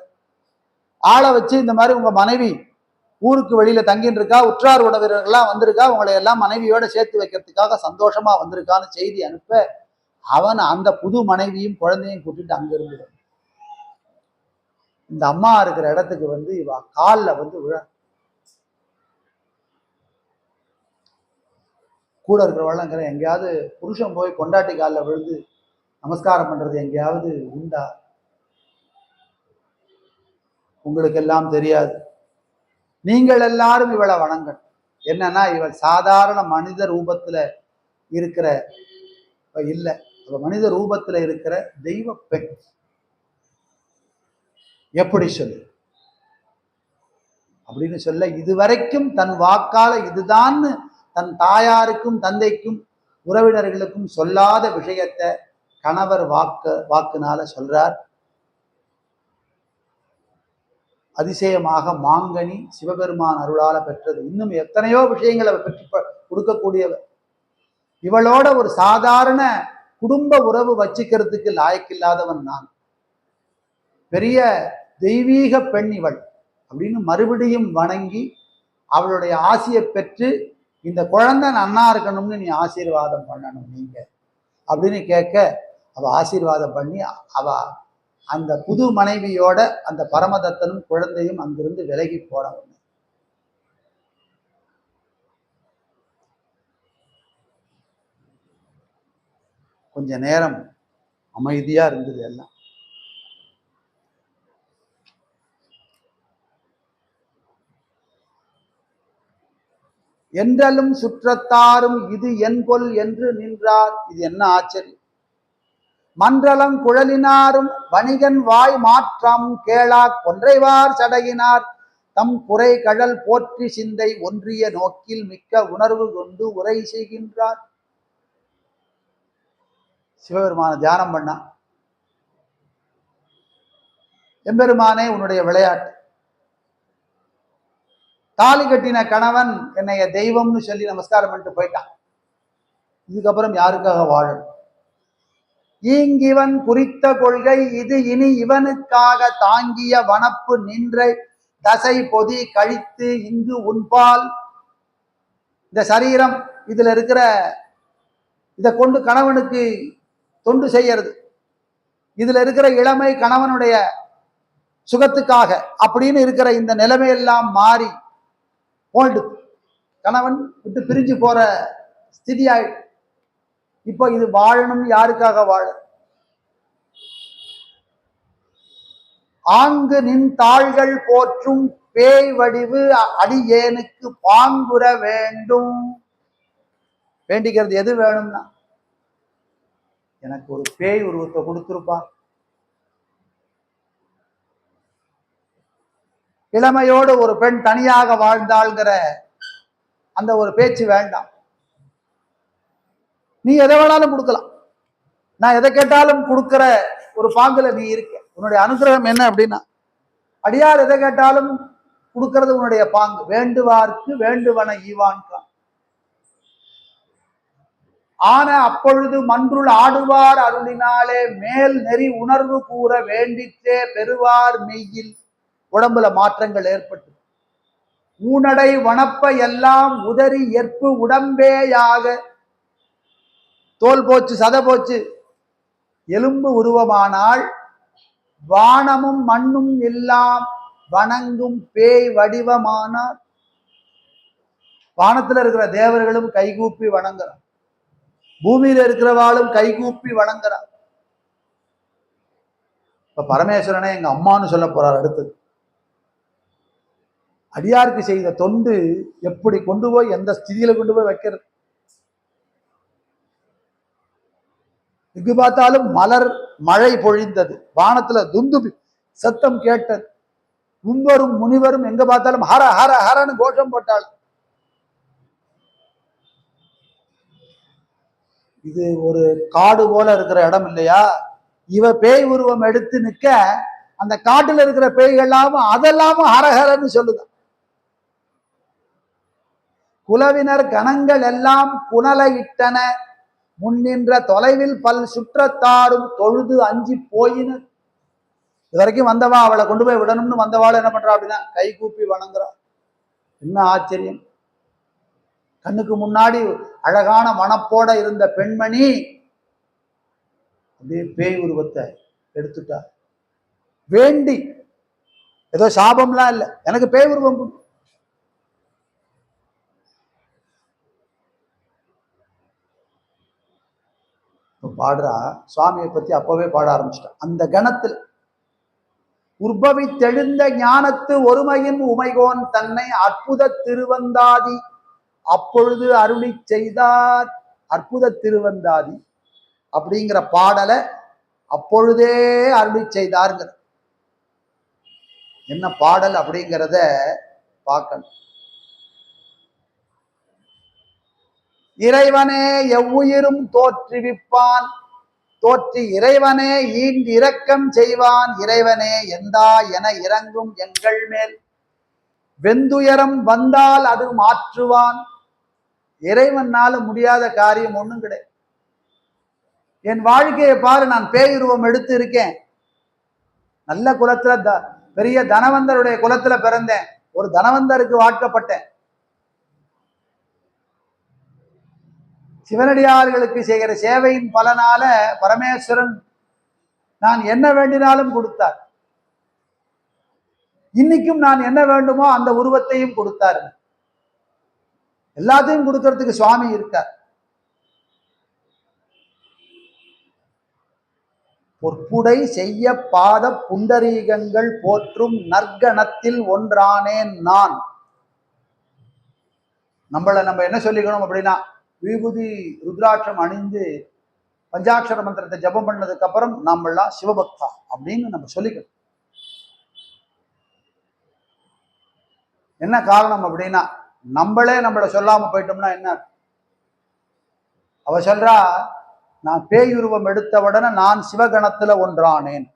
ஆளை வச்சு, இந்த மாதிரி உங்க மனைவி ஊருக்கு வெளியில தங்கின்னு இருக்கா, உற்றார் உறவினர்கள்லாம் வந்திருக்கா, உங்களை எல்லாம் மனைவியோட சேர்த்து வைக்கிறதுக்காக சந்தோஷமா வந்திருக்கான்னு செய்தி அனுப்ப அவன் அந்த புது மனைவியும் குழந்தையும் கூட்டிட்டு அங்க இருந்து இந்த அம்மா இருக்கிற இடத்துக்கு வந்து இவ காலில் வந்து விழ கூட இருக்கிறவள்ளங்கிற எங்கேயாவது புருஷன் போய் கொண்டாட்டி காலில் விழுந்து நமஸ்காரம் பண்றது எங்கேயாவது உண்டா? உங்களுக்கு எல்லாம் தெரியாது. நீங்கள் எல்லாரும் இவளை வணங்கணும். என்னன்னா, இவள் சாதாரண மனித ரூபத்துல இருக்கிற இல்லை, அவ மனித ரூபத்துல இருக்கிற தெய்வ பெண். எப்படி சொல்லு அப்படின்னு சொல்ல, இதுவரைக்கும் தன் வாக்கால இதுதான் தன் தாயாருக்கும் தந்தைக்கும் உறவினர்களுக்கும் சொல்லாத விஷயத்தை கணவர் வாக்குனால சொல்றார். அதிசயமாக மாங்கனி சிவபெருமான் அருளால பெற்றது. இன்னும் எத்தனையோ விஷயங்களை பெற்று கொடுக்கக்கூடியவர். இவளோட ஒரு சாதாரண குடும்ப உறவு வச்சுக்கிறதுக்கு லாயக்கில்லாதவன் நான், பெரிய தெய்வீக பெண் இவள் அப்படின்னு மறுபடியும் வணங்கி அவளுடைய ஆசையை பெற்று, இந்த குழந்தை நன்னா இருக்கணும்னு நீ ஆசீர்வாதம் பண்ணணும் நீங்க அப்படின்னு கேட்க, அவ ஆசீர்வாதம் பண்ணி அவ அந்த புது மனைவியோட அந்த பரமதத்தனும் குழந்தையும் அங்கிருந்து விலகி போனவங்க. கொஞ்ச நேரம் அமைதியா இருந்தது எல்லாம். என்றலும் சுற்றத்தாரும் இது என் கொல் என்று நின்றார். இது என்ன ஆச்சரியம்! மன்றலம் குழலினாரும் வணிகன் வாய் மாற்றம் கேளா கொன்றைவார் சடையினார் தம் குறை கடல் போற்றி சிந்தை ஒன்றிய நோக்கில் மிக்க உணர்வு கொண்டு உரை செய்கின்றார். சிவபெருமான தியானம் பண்ணா, எம்பெருமானே உன்னுடைய விளையாட்டு, தாலி கட்டின கணவன் என்னைய தெய்வம்னு சொல்லி நமஸ்காரம் பண்ணிட்டு போயிட்டான். இதுக்கப்புறம் யாருக்காக வாழணும்? ஈங்கிவன் குறித்த கொள்கை இது இனி இவனுக்காக தாங்கிய வனப்பு நின்ற தசை பொதி கழித்து இங்கு உன்பால். இந்த சரீரம் இதுல இருக்கிற இதை கொண்டு கணவனுக்கு தொண்டு செய்யறது, இதுல இருக்கிற இளமை கணவனுடைய சுகத்துக்காக அப்படின்னு இருக்கிற இந்த நிலைமையெல்லாம் மாறி போல்டு, கணவன் விட்டு பிரிஞ்சு போற ஸ்திதி ஆயிடுச்சு. இப்போ இது வாழணும், யாருக்காக வாழ? ஆங்கு நின் தாள்கள் போற்றும் பேய் வடிவு அடியேனுக்கு பாங்குற வேண்டும். வேண்டிக்கிறது எது வேணும்னா, எனக்கு ஒரு பேய் உருவத்தை கொடுத்துருப்பா. இளமையோடு ஒரு பெண் தனியாக வாழ்ந்தாள்கிற அந்த ஒரு பேச்சு வேண்டாம். நீ எதை வேணாலும் கொடுக்கலாம், நான் எதை கேட்டாலும் கொடுக்கிற ஒரு பாங்குல நீ இருக்க. உன்னுடைய அனுகிரகம் என்ன அப்படின்னா, அடியார் எதை கேட்டாலும் கொடுக்கறது உன்னுடைய பாங்கு. வேண்டுவார்க்கு வேண்டுவன ஈவான்கான் ஆன அப்பொழுது மன்றுள் ஆடுவார் அருளினாலே மேல் நெறி உணர்வு கூற வேண்டிற்றே பெறுவார் மெய்யில். உடம்புல மாற்றங்கள் ஏற்பட்டு ஊனடை வனப்ப எல்லாம் உதறி ஏற்பு உடம்பேயாக, தோல் போச்சு சத போச்சு எலும்பு உருவமானால் வானமும் மண்ணும் எல்லாம் வணங்கும் பேய் வடிவமானார். வானத்துல இருக்கிற தேவர்களும் கைகூப்பி வணங்குறார், பூமியில இருக்கிறவாளும் கைகூப்பி வணங்குறார். இப்ப பரமேஸ்வரனை எங்க அம்மான்னு சொல்ல போறார். அடுத்தது அடியாருக்கு செய்த தொண்டு எப்படி கொண்டு போய் எந்த ஸ்திதியில கொண்டு போய் வைக்கிறது? எங்கு பார்த்தாலும் மலர் மழை பொழிந்தது, வானத்துல துந்துபி சத்தம் கேட்டது, முன்வரும் முனிவரும் எங்க பார்த்தாலும் ஹர ஹர ஹரன்னு கோஷம் போட்டாள். இது ஒரு காடு போல இருக்கிற இடம் இல்லையா? இவ பேய் உருவம் எடுத்து நிற்க அந்த காட்டுல இருக்கிற பேய்கள்லாம் அதெல்லாமும் ஹரஹரன்னு சொல்லுதான். குலவினர் கணங்கள் எல்லாம் புனல இட்டன முன்னின்ற தொலைவில் பல் சுற்றத்தாரும் தொழுது அஞ்சி போயினர். இது வரைக்கும் வந்தவா அவளை கொண்டு போய் விடணும்னு வந்தவாள் என்ன பண்றா அப்படின்னா கை கூப்பி வணங்குறா. என்ன ஆச்சரியம்! கண்ணுக்கு முன்னாடி அழகான மனப்போட இருந்த பெண்மணி அப்படியே பேய் உருவத்தை எடுத்துட்டா. வேண்டி, ஏதோ சாபம்லாம் இல்லை, எனக்கு பேய் உருவம். பாடுறா. சுவாமியை பத்தி அப்பவே பாட ஆரம்பிச்சிட்டான். அந்த கணத்தில் உற்பவித்தெழுந்த ஞானத்து ஒருமையின் உமைகோன் தன்னை அற்புத திருவந்தாதி அப்பொழுது அருளி செய்தார். அற்புத திருவந்தாதி அப்படிங்கிற பாடலை அப்பொழுதே அருளி செய்தாருங்கிற என்ன பாடல் அப்படிங்கிறத பார்க்கணும். இறைவனே எவ்வுயிரும் தோற்றுவிப்பான், தோற்றி இறைவனே ஈண்டு இரக்கம் செய்வான். இறைவனே எந்தா என இறங்கும் எங்கள் மேல் வெந்துயரம் வந்தால் அது மாற்றுவான். இறைவனால முடியாத காரியம் ஒண்ணும் கிடையாது. என் வாழ்க்கையை பாரு, நான் பேயுருவம் எடுத்து இருக்கேன். நல்ல குலத்துல பெரிய தனவந்தருடைய குலத்துல பிறந்தேன். ஒரு தனவந்தருக்கு வாட்கப்பட்டேன். சிவனடியார்களுக்கு செய்கிற சேவையின் பலனால பரமேஸ்வரன் நான் என்ன வேண்டினாலும் கொடுத்தார். இன்னைக்கும் நான் என்ன வேண்டுமோ அந்த உருவத்தையும் கொடுத்தார். எல்லாத்தையும் கொடுக்கறதுக்கு சுவாமி இருக்கார். பொற்புடை செய்ய பாத புண்டரீகங்கள் போற்றும் நற்கணத்தில் ஒன்றானேன் நான். நம்ம என்ன சொல்லிக்கணும் அப்படின்னா, விபூதி ருத்ராட்சம் அணிந்து பஞ்சாட்சர மந்திரத்தை ஜபம் பண்ணதுக்கு அப்புறம் நம்மளாம் சிவபக்தா அப்படின்னு நம்ம சொல்லிக்கணும். என்ன காரணம் அப்படின்னா, நம்மளே நம்மள சொல்லாம போயிட்டோம்னா என்ன? அவ சொல்றா, நான் பேயுருவம் எடுத்தவுடனே நான் சிவகணத்துல ஒன்றானேன்.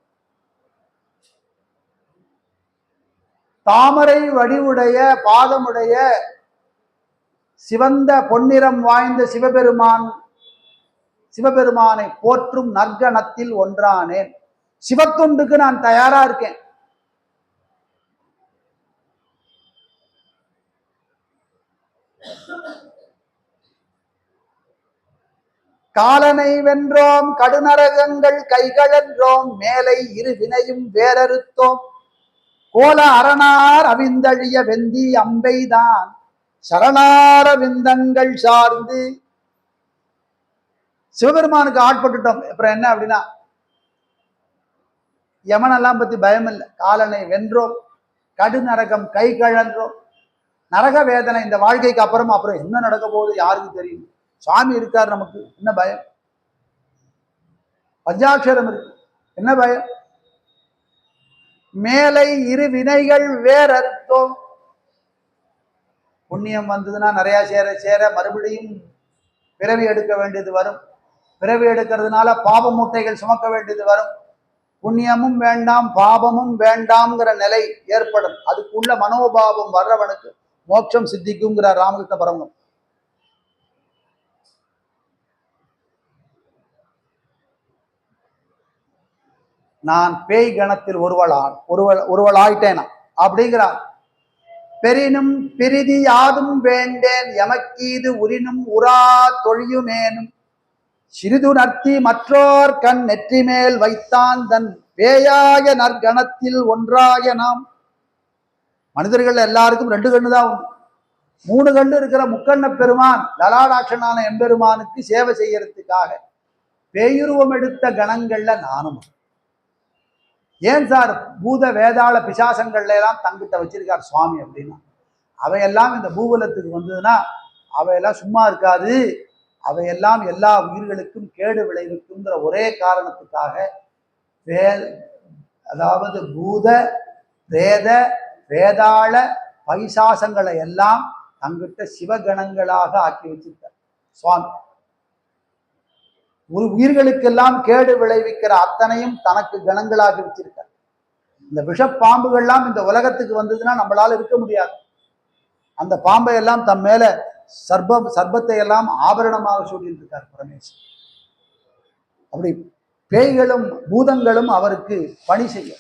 தாமரை வடிவுடைய பாதமுடைய சிவந்த பொன்னிறம் வாய்ந்த சிவபெருமானை போற்றும் நற்கணத்தில் ஒன்றானேன். சிவத்தொண்டுக்கு நான் தயாரா இருக்கேன். காலனை வென்றோம், கடுநரகங்கள் கைகளன்றோம், மேலை இரு வினையும் வேறறுத்தோம், கோல அரணார் அவிந்தழிய வெந்தி அம்பைதான் சரணார விந்தங்கள் சார்ந்து. சிவபெருமானுக்கு ஆட்பட்டுட்டோம். அப்புறம் என்ன அப்படின்னா, யமனெல்லாம் பத்தி பயம் இல்லை. காலனை வென்றோம், கடுநரகம் கை கழன்றோம். நரக வேதனை இந்த வாழ்க்கைக்கு அப்புறம் என்ன நடக்க போகுது யாருக்கு தெரியும்? சுவாமி இருக்கார், நமக்கு என்ன பயம்? பஞ்சாட்சரம் இருக்கு, என்ன பயம்? மேலை இரு வினைகள் வேறறுத்தோம். புண்ணியம் வந்ததுன்னா நிறைய சேர சேர மறுபடியும் பிறவி எடுக்க வேண்டியது வரும். பிறவி எடுக்கிறதுனால பாப மூட்டைகள் சுமக்க வேண்டியது வரும். புண்ணியமும் வேண்டாம் பாபமும் வேண்டாம்ங்கிற நிலை ஏற்படும். அதுக்குள்ள மனோபாவம் வர்றவனுக்கு மோட்சம் சித்திக்குங்கிறார் ராமகிருஷ்ண பரமம். நான் பேய் கணத்தில் ஒருவளாயிட்டேனா அப்படிங்கிறார். பெரினும் பிரிதி யாதும் வேண்டேன், எமக்கீது உரினும் உரா தொழியுமேனும், சிறிது நர்த்தி மற்றோர் கண் நெற்றி மேல் வைத்தான் தன் பேயாய நற்கணத்தில் ஒன்றாய நாம். மனிதர்கள் எல்லாருக்கும் 2 கண்ணு தான் உண்டு. 3 கண்ணு இருக்கிற முக்கண்ண பெருமான் லலாடாட்சனான எம்பெருமானுக்கு சேவை செய்யறதுக்காக பேயுருவம் எடுத்த கணங்கள்ல நானும். ஏன் சார் பூத வேதாள பிசாசங்கள்ல எல்லாம் தங்கிட்ட வச்சிருக்கார் சுவாமி அப்படின்னா, அவையெல்லாம் இந்த பூவலத்துக்கு வந்ததுன்னா அவையெல்லாம் சும்மா இருக்காது. அவையெல்லாம் எல்லா உயிர்களுக்கும் கேடு விளைவிக்குங்கிற ஒரே காரணத்துக்காக அதாவது பூத வேத வேதாள பைசாசங்களை எல்லாம் தங்கிட்ட சிவகணங்களாக ஆக்கி வச்சிருக்கார் சுவாமி. ஒரு உயிர்களுக்கெல்லாம் கேடு விளைவிக்கிற அத்தனையும் தனக்கு கணங்களாக வச்சிருக்கார். இந்த விஷப்பாம்புகள்லாம் இந்த உலகத்துக்கு வந்ததுன்னா நம்மளால இருக்க முடியாது. அந்த பாம்பை எல்லாம் தம் மேல சர்பத்தை எல்லாம் ஆபரணமாக சூட்டிட்டு இருக்கார் பரமேஸ்வரன். அப்படி பேய்களும் பூதங்களும் அவருக்கு பணி செய்ய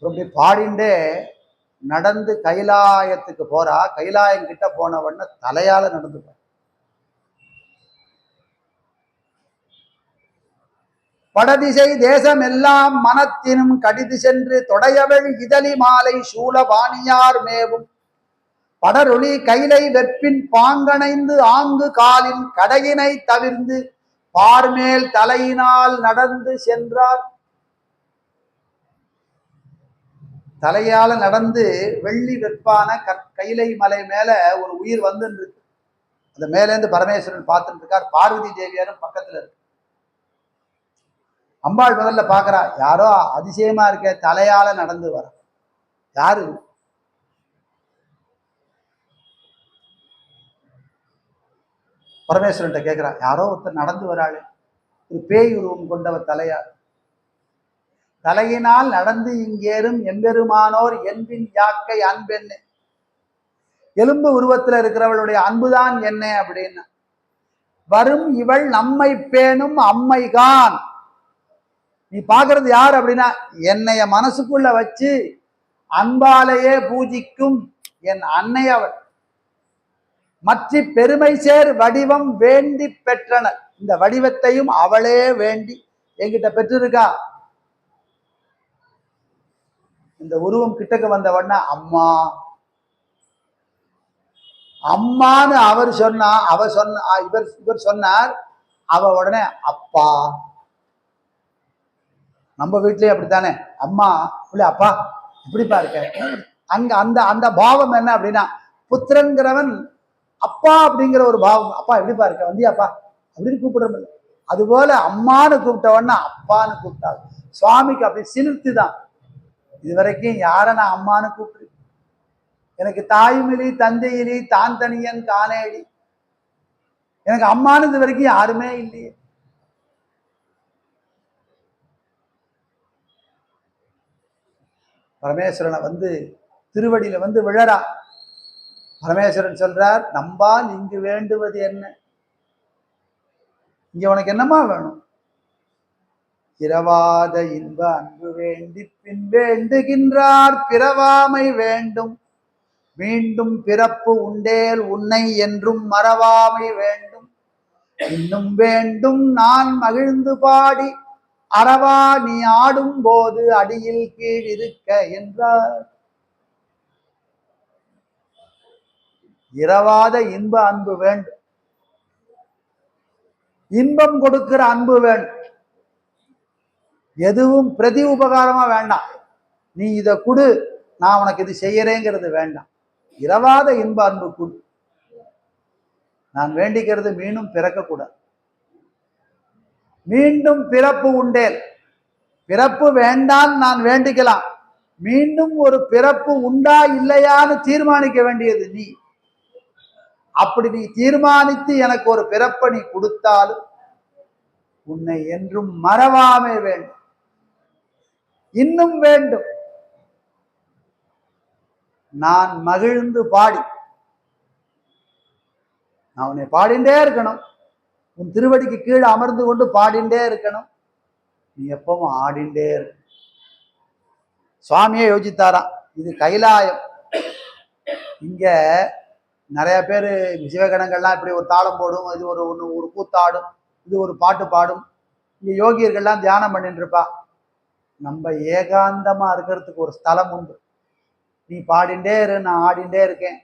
அப்படி பாடிண்டே நடந்து கைலாயத்துக்கு போறா. கைலாயம் கிட்ட போனவன தலையால நடந்து போ. படதிசை தேசம் எல்லாம் மனத்தினும் கடிது சென்று தொடையவள் இதழி மாலை சூழ வாணியார் மேவும் படரொளி கைலை வெற்பின் பாங்கணைந்து ஆங்கு காலின் கடையினை தவிர்ந்து பார்மேல் தலையினால் நடந்து சென்றார். தலையால நடந்து வெள்ளி வெற்பான கைலை மலை மேல ஒரு உயிர் வந்து இருக்கு. அந்த மேலேருந்து பரமேஸ்வரன் பார்த்துட்டு இருக்கார். பார்வதி தேவியாரும் பக்கத்துல இருக்கு. அம்பாள் முதல்ல பாக்குறா, யாரோ அதிசயமா இருக்க, தலையால நடந்து வர யாரு? பரமேஸ்வரன் கேட்கிறா, யாரோ ஒருத்தர் நடந்து வராளே, ஒரு பேய் உருவம் கொண்டவர் தலையார். தலையினால் நடந்து இங்கேறும் எம்பெருமானோர் என்பின் யாக்கை அன்பெண்ணு. எலும்பு உருவத்துல இருக்கிறவளுடைய அன்புதான் என்ன அப்படின்னு. வரும் இவள் நம்மை பேணும் அம்மைகான். நீ பாக்குறது யார் அப்படின்னா, என்னைய மனசுக்குள்ள வச்சு அன்பாலேயே பூஜிக்கும் என் அன்னை அவள். மற்ற பெருமை சேர் வடிவம் வேண்டி பெற்றனர். இந்த வடிவத்தையும் அவளே வேண்டி என்கிட்ட பெற்றிருக்கா. இந்த உருவம் கிட்டக்க வந்தவன்னா அம்மா அம்மான்னு அவர் சொன்னா, இவர் சொன்னார். அவ உடனே அப்பா. நம்ம வீட்லயே அப்படித்தானே, அம்மா இல்ல அப்பா இப்படிப்பா இருக்க. அங்க அந்த அந்த பாவம் என்ன அப்படின்னா, புத்திரங்கிறவன் அப்பா அப்படிங்கிற ஒரு பாவம். அப்பா எப்படிப்பா இருக்க, வந்தியாப்பா அப்படின்னு கூப்பிடுறது. அதுபோல அம்மான்னு கூப்பிட்டவன்னா அப்பான்னு கூப்பிட்டாள். சுவாமிக்கு அப்படி சிலிர்த்துதான். இதுவரைக்கும் யார நான் அம்மானு கூப்பிட்டு, எனக்கு தாயுமிலி தந்தையிலி தான் தனியன் காணேடி, எனக்கு அம்மானு இது வரைக்கும் யாருமே இல்லையே. பரமேஸ்வரனை வந்து திருவடியில வந்து விழறா. பரமேஸ்வரன் சொல்றார், நம்பால் இங்கு வேண்டுவது என்ன? இங்க உனக்கு என்னமா வேணும்? இரவாத இன்ப அன்பு வேண்டி பின் வேண்டுகின்றார் பிறவாமை வேண்டும். மீண்டும் பிறப்பு உண்டேல் உன்னை என்றும் மறவாமை வேண்டும். இன்னும் வேண்டும் நான் மகிழ்ந்து பாடி அறவா நீ ஆடும் போது அடியில் கீழ் இருக்க என்றார். இரவாத இன்ப அன்பு வேண்டும். இன்பம் கொடுக்கிற அன்பு வேண்டும். எதுவும் பிரதி உபகாரமா வேண்டாம். நீ இதை கொடு, நான் உனக்கு இது செய்யறேங்கிறது வேண்டாம். இரவாத இன்ப அன்பு கொடு. நான் வேண்டிக்கிறது மீண்டும் பிறக்கக்கூடாது. மீண்டும் பிறப்பு உண்டேல், பிறப்பு வேண்டாம் நான் வேண்டிக்கலாம். மீண்டும் ஒரு பிறப்பு உண்டா இல்லையான்னு தீர்மானிக்க வேண்டியது நீ. அப்படி நீ தீர்மானித்து எனக்கு ஒரு பிறப்பை நீ கொடுத்தாலும் உன்னை என்றும் மறவாமே வேண்டும். இன்னும் வேண்டும், நான் மகிழ்ந்து பாடி, நான் உன்னை பாடிண்டே இருக்கணும். உன் திருவடிக்கு கீழே அமர்ந்து கொண்டு பாடிண்டே இருக்கணும். நீ எப்பவும் ஆடிண்டே இருக்க. சுவாமியே யோசித்தாராம், இது கைலாயம். இங்க நிறைய பேர் சிவகணங்கள்லாம் இப்படி ஒரு தாளம் போடும், இது ஒரு கூத்தாடும், இது ஒரு பாட்டு பாடும். இங்க யோகியர்கள்லாம் தியானம் பண்ணிட்டு இருப்பா. நம்ம ஏகாந்தமா இருக்கிறதுக்கு ஒரு ஸ்தலம் உண்டு. நீ பாடிண்டே இரு, நான் ஆடிண்டே இருக்கேன்.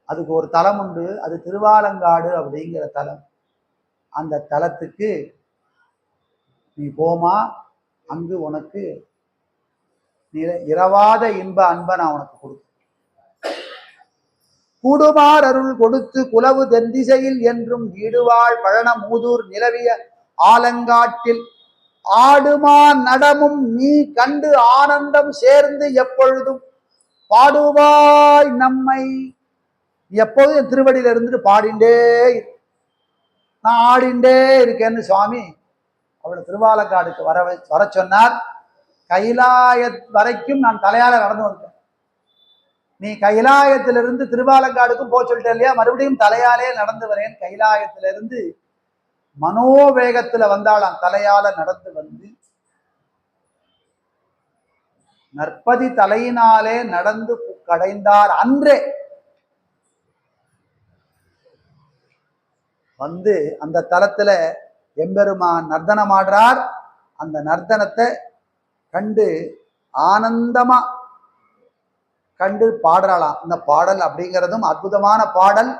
அதுக்கு ஒரு தலம் உண்டு. அது திருவாலங்காடு அப்படிங்கிற தலம். அந்த தலத்துக்கு நீ போமா, அங்கு உனக்கு இரவாத இன்ப அன்பை நான் உனக்கு கொடுப்பேன். கூடுமார் அருள் கொடுத்து குலவு தென்திசையில் என்றும் ஈடுவாழ் பழன மூதூர் நிலவிய ஆலங்காட்டில் ஆடுமா நடமும் நீ கண்டு ஆனந்தம் சேர்ந்து எப்பொழுதும் பாடுவாய் நம்மை. எப்போதும் என் திருவடியில இருந்துட்டு பாடிண்டே நான் ஆடிண்டே இருக்கேன்னு சுவாமி அவளை திருவாலங்காடுக்கு வர சொன்னார். கைலாய வரைக்கும் நான் தலையால நடந்து வந்தேன். நீ கைலாயத்திலிருந்து திருவாலங்காடுக்கும் போக சொல்லிட்ட இல்லையா, மறுபடியும் தலையாலே நடந்து வரேன். கைலாயத்திலிருந்து மனோவேகத்துல வந்தாளாம். தலையால நடந்து வந்து நற்பதி தலையினாலே நடந்து கடைந்தார். அன்றே வந்து அந்த தலத்துல எம்பெருமான் நர்த்தனம் ஆடுறார். அந்த நர்த்தனத்தை கண்டு ஆனந்தமா கண்டு பாடுறாளாம். இந்த பாடல் அப்படிங்கிறதும் அற்புதமான பாடல்.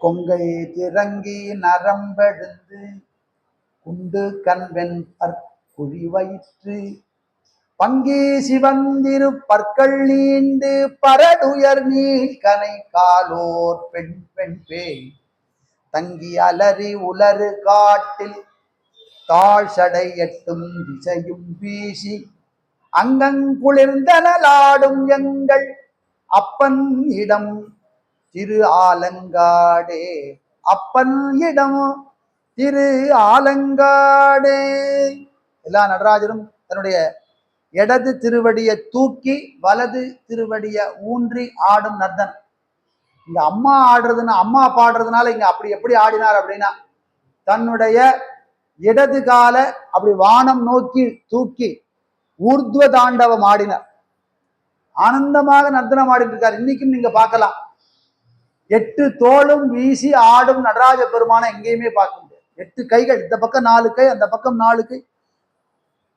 கொங்கை திறங்கி நரம்பெழுந்து குண்டு கண்வெண் குழி வயிற்று பங்கி சிவந்திரு பற்கள் நீண்டு பரடுயர் நீள் கனை காலோர் பெண் பெண் பேய் தங்கி அலறி உலறு காட்டில் தாழ் சடை எட்டும் திசையும் வீசி அங்கங்குளிர்ந்தனலாடும் எங்கள் அப்பன் இடம் திரு ஆலங்காடே. அப்பன் இடம் திரு ஆலங்காடே. எல்லா நடராஜரும் தன்னுடைய இடது திருவடியை தூக்கி வலது திருவடியை ஊன்றி ஆடும் நர்தன். இங்க அம்மா ஆடுறதுன்னா, அம்மா பாடுறதுனால இங்க அப்படி எப்படி ஆடினார் அப்படின்னா, தன்னுடைய இடது கால அப்படி வானம் நோக்கி தூக்கி ஊர்துவ தாண்டவம் ஆடினார். ஆனந்தமாக நர்த்தனம் ஆடிட்டு இருக்கார். இன்னைக்கும் நீங்க பார்க்கலாம். 8 தோளும் வீசி ஆடும் நடராஜ பெருமான எங்கேயுமே பார்க்க முடியாது. 8 கைகள், இந்த பக்கம் 4 கை, அந்த பக்கம் 4 கை.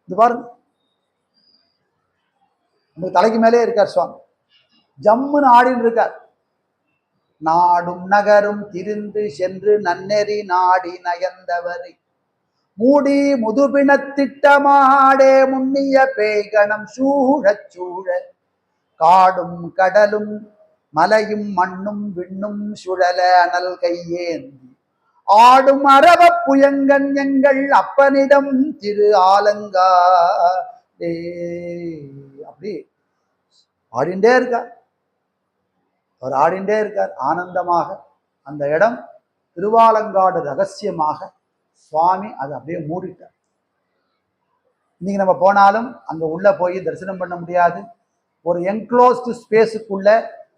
இது பாருங்க, உங்களுக்கு தலைக்கு மேலே இருக்கார் சுவாமி. ஜம்முன்னு ஆடின்னு இருக்கார். நாடும் நகரும் திரிந்து சென்று நன்னெறி நாடி நயந்தவரை மூடி முதுபிணத்திட்டமாடே முன்னிய பேய்கணம் சூழச் சூழ காடும் கடலும் மலையும் மண்ணும் விண்ணும் சுழல அனல் கையேந்தி ஆடும் அரவ புயங்கன் எங்கள் அப்பனிடம் திரு ஆலங்காடே. அப்படி ஆடிண்டே இருக்கார். அவர் ஆடிண்டே இருக்கார் ஆனந்தமாக. அந்த இடம் திருவாலங்காடு ரகசியமாக சுவாமி அதை அப்படியே மூடிட்டார். இன்னைக்கு நம்ம போனாலும் அங்க உள்ள போய் தரிசனம் பண்ண முடியாது. ஒரு என்க்ளோஸ்டு ஸ்பேஸுக்குள்ள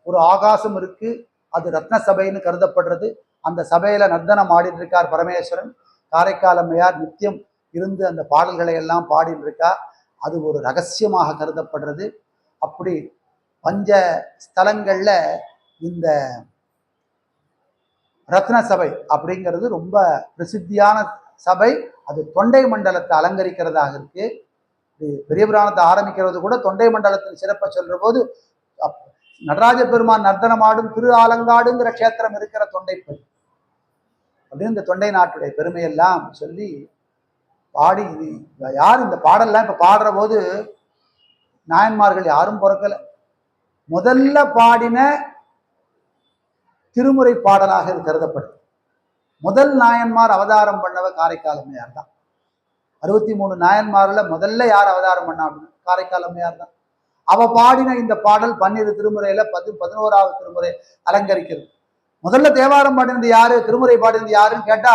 ஒரு ஆகாசம் இருக்கு. அது ரத்ன சபைன்னு கருதப்படுறது. அந்த சபையில நர்த்தனம் ஆடிட்டு இருக்கார் பரமேஸ்வரன். காரைக்கால் அம்மையார் நித்தியம் இருந்து அந்த பாடல்களை எல்லாம் பாடிட்டு இருக்கா. அது ஒரு ரகசியமாக கருதப்படுறது. அப்படி பஞ்ச ஸ்தலங்கள்ல இந்த ரத்ன சபை அப்படிங்கிறது ரொம்ப பிரசித்தியான சபை. அது தொண்டை மண்டலத்தை அலங்கரிக்கிறதாக இருக்கு. பெரிய புராணத்தை ஆரம்பிக்கிறது கூட தொண்டை மண்டலத்தின் சிறப்பை சொல்ற போது நடராஜ பெருமான் நர்த்தனமாடும் திரு ஆலங்காடுங்கிற கஷேத்திரம் இருக்கிற தொண்டைப்பதி அப்படின்னு இந்த தொண்டை நாட்டுடைய பெருமையெல்லாம் சொல்லி பாடி, யார் இந்த பாடல்லாம் இப்ப பாடுற போது நாயன்மார்கள் யாரும் பிறக்கல. முதல்ல பாடின திருமுறை பாடலாக இது கருதப்படுது. முதல் நாயன்மார் அவதாரம் பண்ணவ காரைக்கால் அம்மையார் தான். 63 நாயன்மார்ல முதல்ல யார் அவதாரம் பண்ணா அப்படின்னு காரைக்கால் அம்மையார் தான். அவ பாடின இந்த பாடல் 12 திருமுறையில 11வது திருமுறை அலங்கரிக்கிறது. முதல்ல தேவாரம் பாடினது யாரு, திருமுறை பாடினது யாருன்னு கேட்டா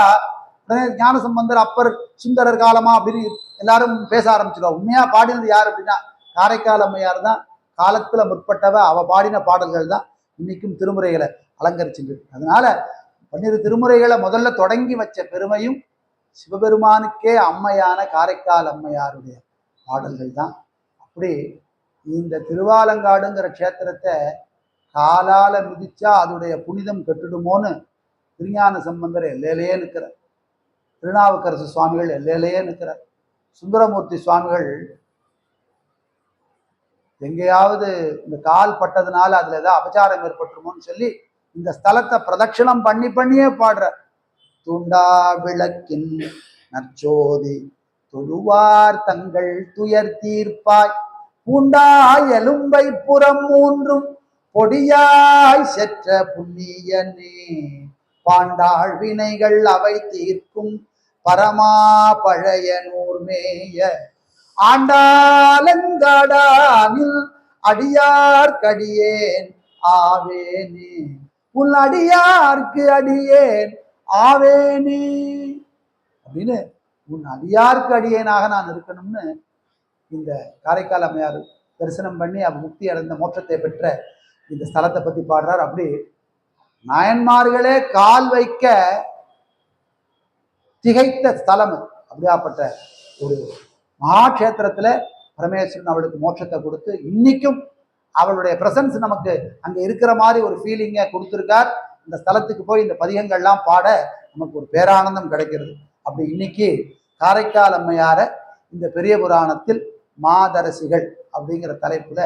ஞானசம்பந்தர், அப்பர், சுந்தரர் காலமா அப்படின்னு எல்லாரும் பேச ஆரம்பிச்சிடுவோம். உண்மையா பாடினது யாரு அப்படின்னா காரைக்கால் அம்மையார் தான். காலத்துல முற்பட்டவ. அவ பாடின பாடல்கள் தான் இன்னைக்கும் திருமுறைகளை அலங்கரிச்சுட்டு. அதனால 12 திருமுறைகளை முதல்ல தொடங்கி வச்ச பெருமையும் சிவபெருமானுக்கே அம்மையான காரைக்கால் அம்மையாருடைய பாடல்கள் தான். அப்படி இந்த திருவாலங்காடுங்கிற க்ஷேத்திரத்தை காலால மிதிச்சா அதோடைய புனிதம் கெட்டுடுமோன்னு திருஞான சம்பந்தர் எல்லையிலேயே நிற்கிறார். திருநாவுக்கரசு சுவாமிகள் எல்லையிலேயே நிற்கிறார். சுந்தரமூர்த்தி சுவாமிகள் எங்கேயாவது இந்த கால் பட்டதுனால அதுல ஏதாவது அபச்சாரம் ஏற்பட்டுருமோன்னு சொல்லி இந்த ஸ்தலத்தை பிரதட்சணம் பண்ணியே பாடுறார். துண்டா விளக்கின் நற்சோதி தொழுவார் தங்கள் துயர் தீர்ப்பாய் பூண்டாய் எலும்பை புறம் மூன்றும் பொடியாய் செற்ற புண்ணியனே பாண்டாள் வினைகள் அவை தீர்க்கும் பரமா பழைய நூர்மேய ஆண்டாலங்காடானில் அடியார் கடியேன் ஆவேனே உன் அடியார்க்கு அடியேன் ஆவேனே அப்படின்னு உன் அடியார்க்கு அடியேனாக நான் இருக்கணும்னு இந்த காரைக்கால் அம்மையார் தரிசனம் பண்ணி அவ முக்தி அடைந்த மோட்சத்தை பெற்ற இந்த ஸ்தலத்தை பத்தி பாடுறார். அப்படி நாயன்மார்களே கால் வைக்க திகைத்த ஸ்தலம். அப்படியாப்பட்ட ஒரு மகாக்ஷேத்திரத்துல பரமேஸ்வரன் அவளுக்கு மோட்சத்தை கொடுத்து இன்னைக்கும் அவளுடைய பிரசன்ஸ் நமக்கு அங்க இருக்கிற மாதிரி ஒரு ஃபீலிங்கை கொடுத்துருக்கார். இந்த ஸ்தலத்துக்கு போய் இந்த பதிகங்கள்லாம் பாட நமக்கு ஒரு பேரானந்தம் கிடைக்கிறது. அப்படி இன்னைக்கு காரைக்கால் அம்மையார இந்த பெரிய புராணத்தில் மாதரசிகள் அப்படிங்கிற தலைப்புல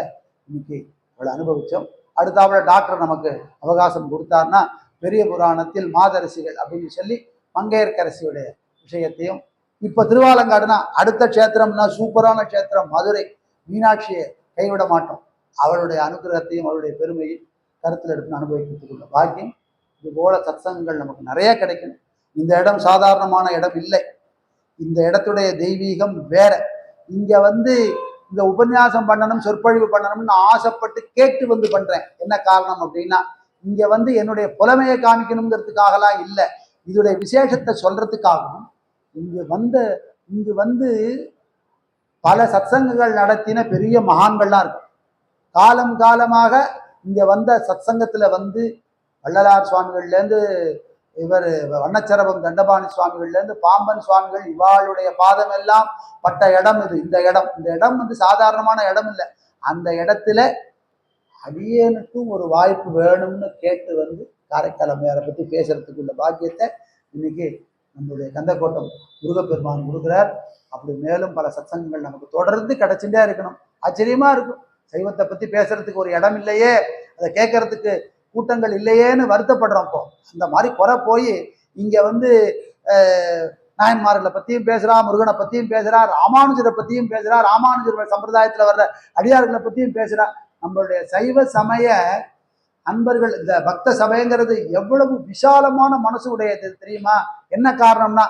இன்னைக்கு அவளை அனுபவிச்சோம். அடுத்தாப்புல டாக்டர் நமக்கு அவகாசம் கொடுத்தாருன்னா பெரிய புராணத்தில் மாதரசிகள் அப்படின்னு சொல்லி மங்கையர்க்கரசியுடைய விஷயத்தையும், இப்ப திருவாலங்காடுனா அடுத்த க்ஷேத்திரம்னா சூப்பரான க்ஷேத்திரம் மதுரை மீனாட்சியை கைவிட மாட்டோம். அவளுடைய அனுகிரகத்தையும் அவளுடைய பெருமையும் கருத்தில் எடுத்து அனுபவிக்கிறதுக்குள்ள பாக்கியம் இது போல சத்சங்கங்கள் நமக்கு நிறைய கிடைக்கணும். இந்த இடம் சாதாரணமான இடம் இல்லை. இந்த இடத்துடைய தெய்வீகம் வேற. இங்க வந்து இந்த உபன்யாசம் பண்ணணும் சொற்பொழிவு பண்ணணும்னு ஆசைப்பட்டு கேட்டு வந்து பண்றேன். என்ன காரணம் அப்படின்னா இங்க வந்து என்னுடைய புலமையை காமிக்கணுங்கிறதுக்காகலாம் இல்லை, இதோடைய விசேஷத்தை சொல்றதுக்காகவும் இங்கு வந்து பல சத்சங்கங்கள் நடத்தின பெரிய மகான்கள்லாம் இருக்கு. காலம் காலமாக இங்க வந்த சத்சங்கத்துல வந்து வள்ளலார் சுவாமிகள்லேருந்து இவர் வண்ணச்சரபம் தண்டபாணி சுவாமிகள்லேருந்து பாம்பன் சுவாமிகள் இவாளுடைய பாதம் எல்லாம் பட்ட இடம் இது. இந்த இடம் வந்து சாதாரணமான இடம் இல்லை. அந்த இடத்துல அடியேனுக்கும் ஒரு வாய்ப்பு வேணும்னு கேட்டு வந்து காரைக்கால் அம்மையாரை பற்றி பேசுறதுக்குள்ள பாக்கியத்தை இன்னைக்கு நம்மளுடைய கந்தக்கோட்டம் முருகப்பெருமான் கொடுக்குறார். அப்படி மேலும் பல சத்சங்கங்கள் நமக்கு தொடர்ந்து கிடைச்சுட்டே இருக்கணும். ஆச்சரியமா இருக்கும். சைவத்தை பற்றி பேசுறதுக்கு ஒரு இடம் இல்லையே, அதை கேட்கறதுக்கு கூட்டங்கள் இல்லையேன்னு வருத்தப்படுறோம். இப்போ அந்த மாதிரி குறை போய் இங்க வந்து நாயன்மார்களை பற்றியும் பேசுறா, முருகனை பற்றியும் பேசுறா, ராமானுஜரை பற்றியும் பேசுறா, ராமானுஜர் சம்பிரதாயத்தில் வர்ற அடியார்களை பற்றியும் பேசுறா. நம்மளுடைய சைவ சமய அன்பர்கள் இந்த பக்த சபைங்கிறது எவ்வளவு விசாலமான மனசு உடையது தெரியுமா? என்ன காரணம்னா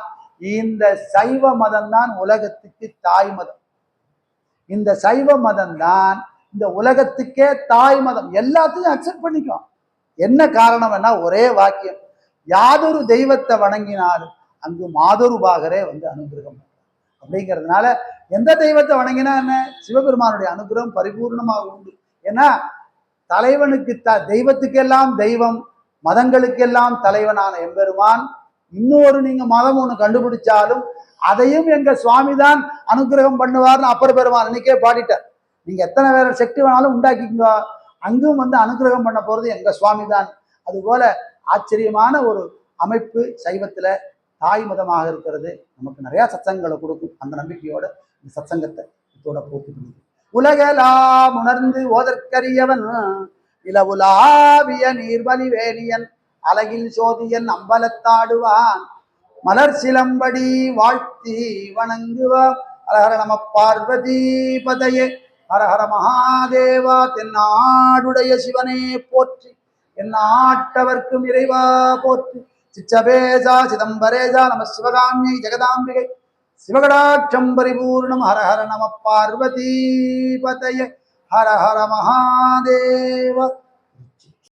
இந்த சைவ மதம் தான் உலகத்துக்கு தாய் மதம். இந்த சைவ மதம் தான் இந்த உலகத்துக்கே தாய் மதம். எல்லாத்தையும் அக்செப்ட் பண்ணிக்கும். என்ன காரணம்னா ஒரே வாக்கியம், யாதொரு தெய்வத்தை வணங்கினாலும் அங்கு மாதொரு பாகரே வந்து அனுகிரகம் அப்படிங்கிறதுனால எந்த தெய்வத்தை வணங்கினா என்ன, சிவபெருமானுடைய அனுகிரகம் பரிபூர்ணமாக உண்டு. ஏன்னா தலைவனுக்கு தெய்வத்துக்கெல்லாம் தெய்வம், மதங்களுக்கெல்லாம் தலைவனான எம்பெருமான். இன்னொரு நீங்க மதம் ஒண்ணு கண்டுபிடிச்சாலும் அதையும் எங்க சுவாமி தான் அனுகிரகம் பண்ணுவார்னு அப்பர் பெருமான் இன்னைக்கே பாடிட்டார். நீங்க எத்தனை வேற சக்தி வேணாலும் உண்டாக்கிங்க, அங்கும் வந்து அனுகிரகம் பண்ண போறது எங்க சுவாமி தான். அதுபோல ஆச்சரியமான ஒரு அமைப்பு சைவத்துல தாய் மதமாக இருக்கிறது. நமக்கு நிறைய சத்சங்கங்களை கொடுக்கும். அந்த நம்பிக்கையோட இந்த சத்சங்கத்தை இதோட பூர்த்தி பண்ணி உலகெல்லாம் உணர்ந்து ஓதற்கரியவன் இளவுலாவிய நீர்வழி வேணியன் அழகில் சோதியன் அம்பலத்தாடுவான் மலர் சிலம்படி வாழ்த்தி வணங்குவான். ஹரஹர நம பார்வதி பதையே, ஹரஹர மகாதேவா. தென்னாடுடைய சிவனே போற்றி, எந்நாட்டவர்க்கும் இறைவா போற்றி. சிச்சபேசா சிதம்பரேசா நம சிவகாமியை ஜெகதாம்பிகை சிவகடாட்சம் பரிபூர்ணம். ஹரஹர நம பார்வதி பதையே, ஹரஹர மகாதேவ.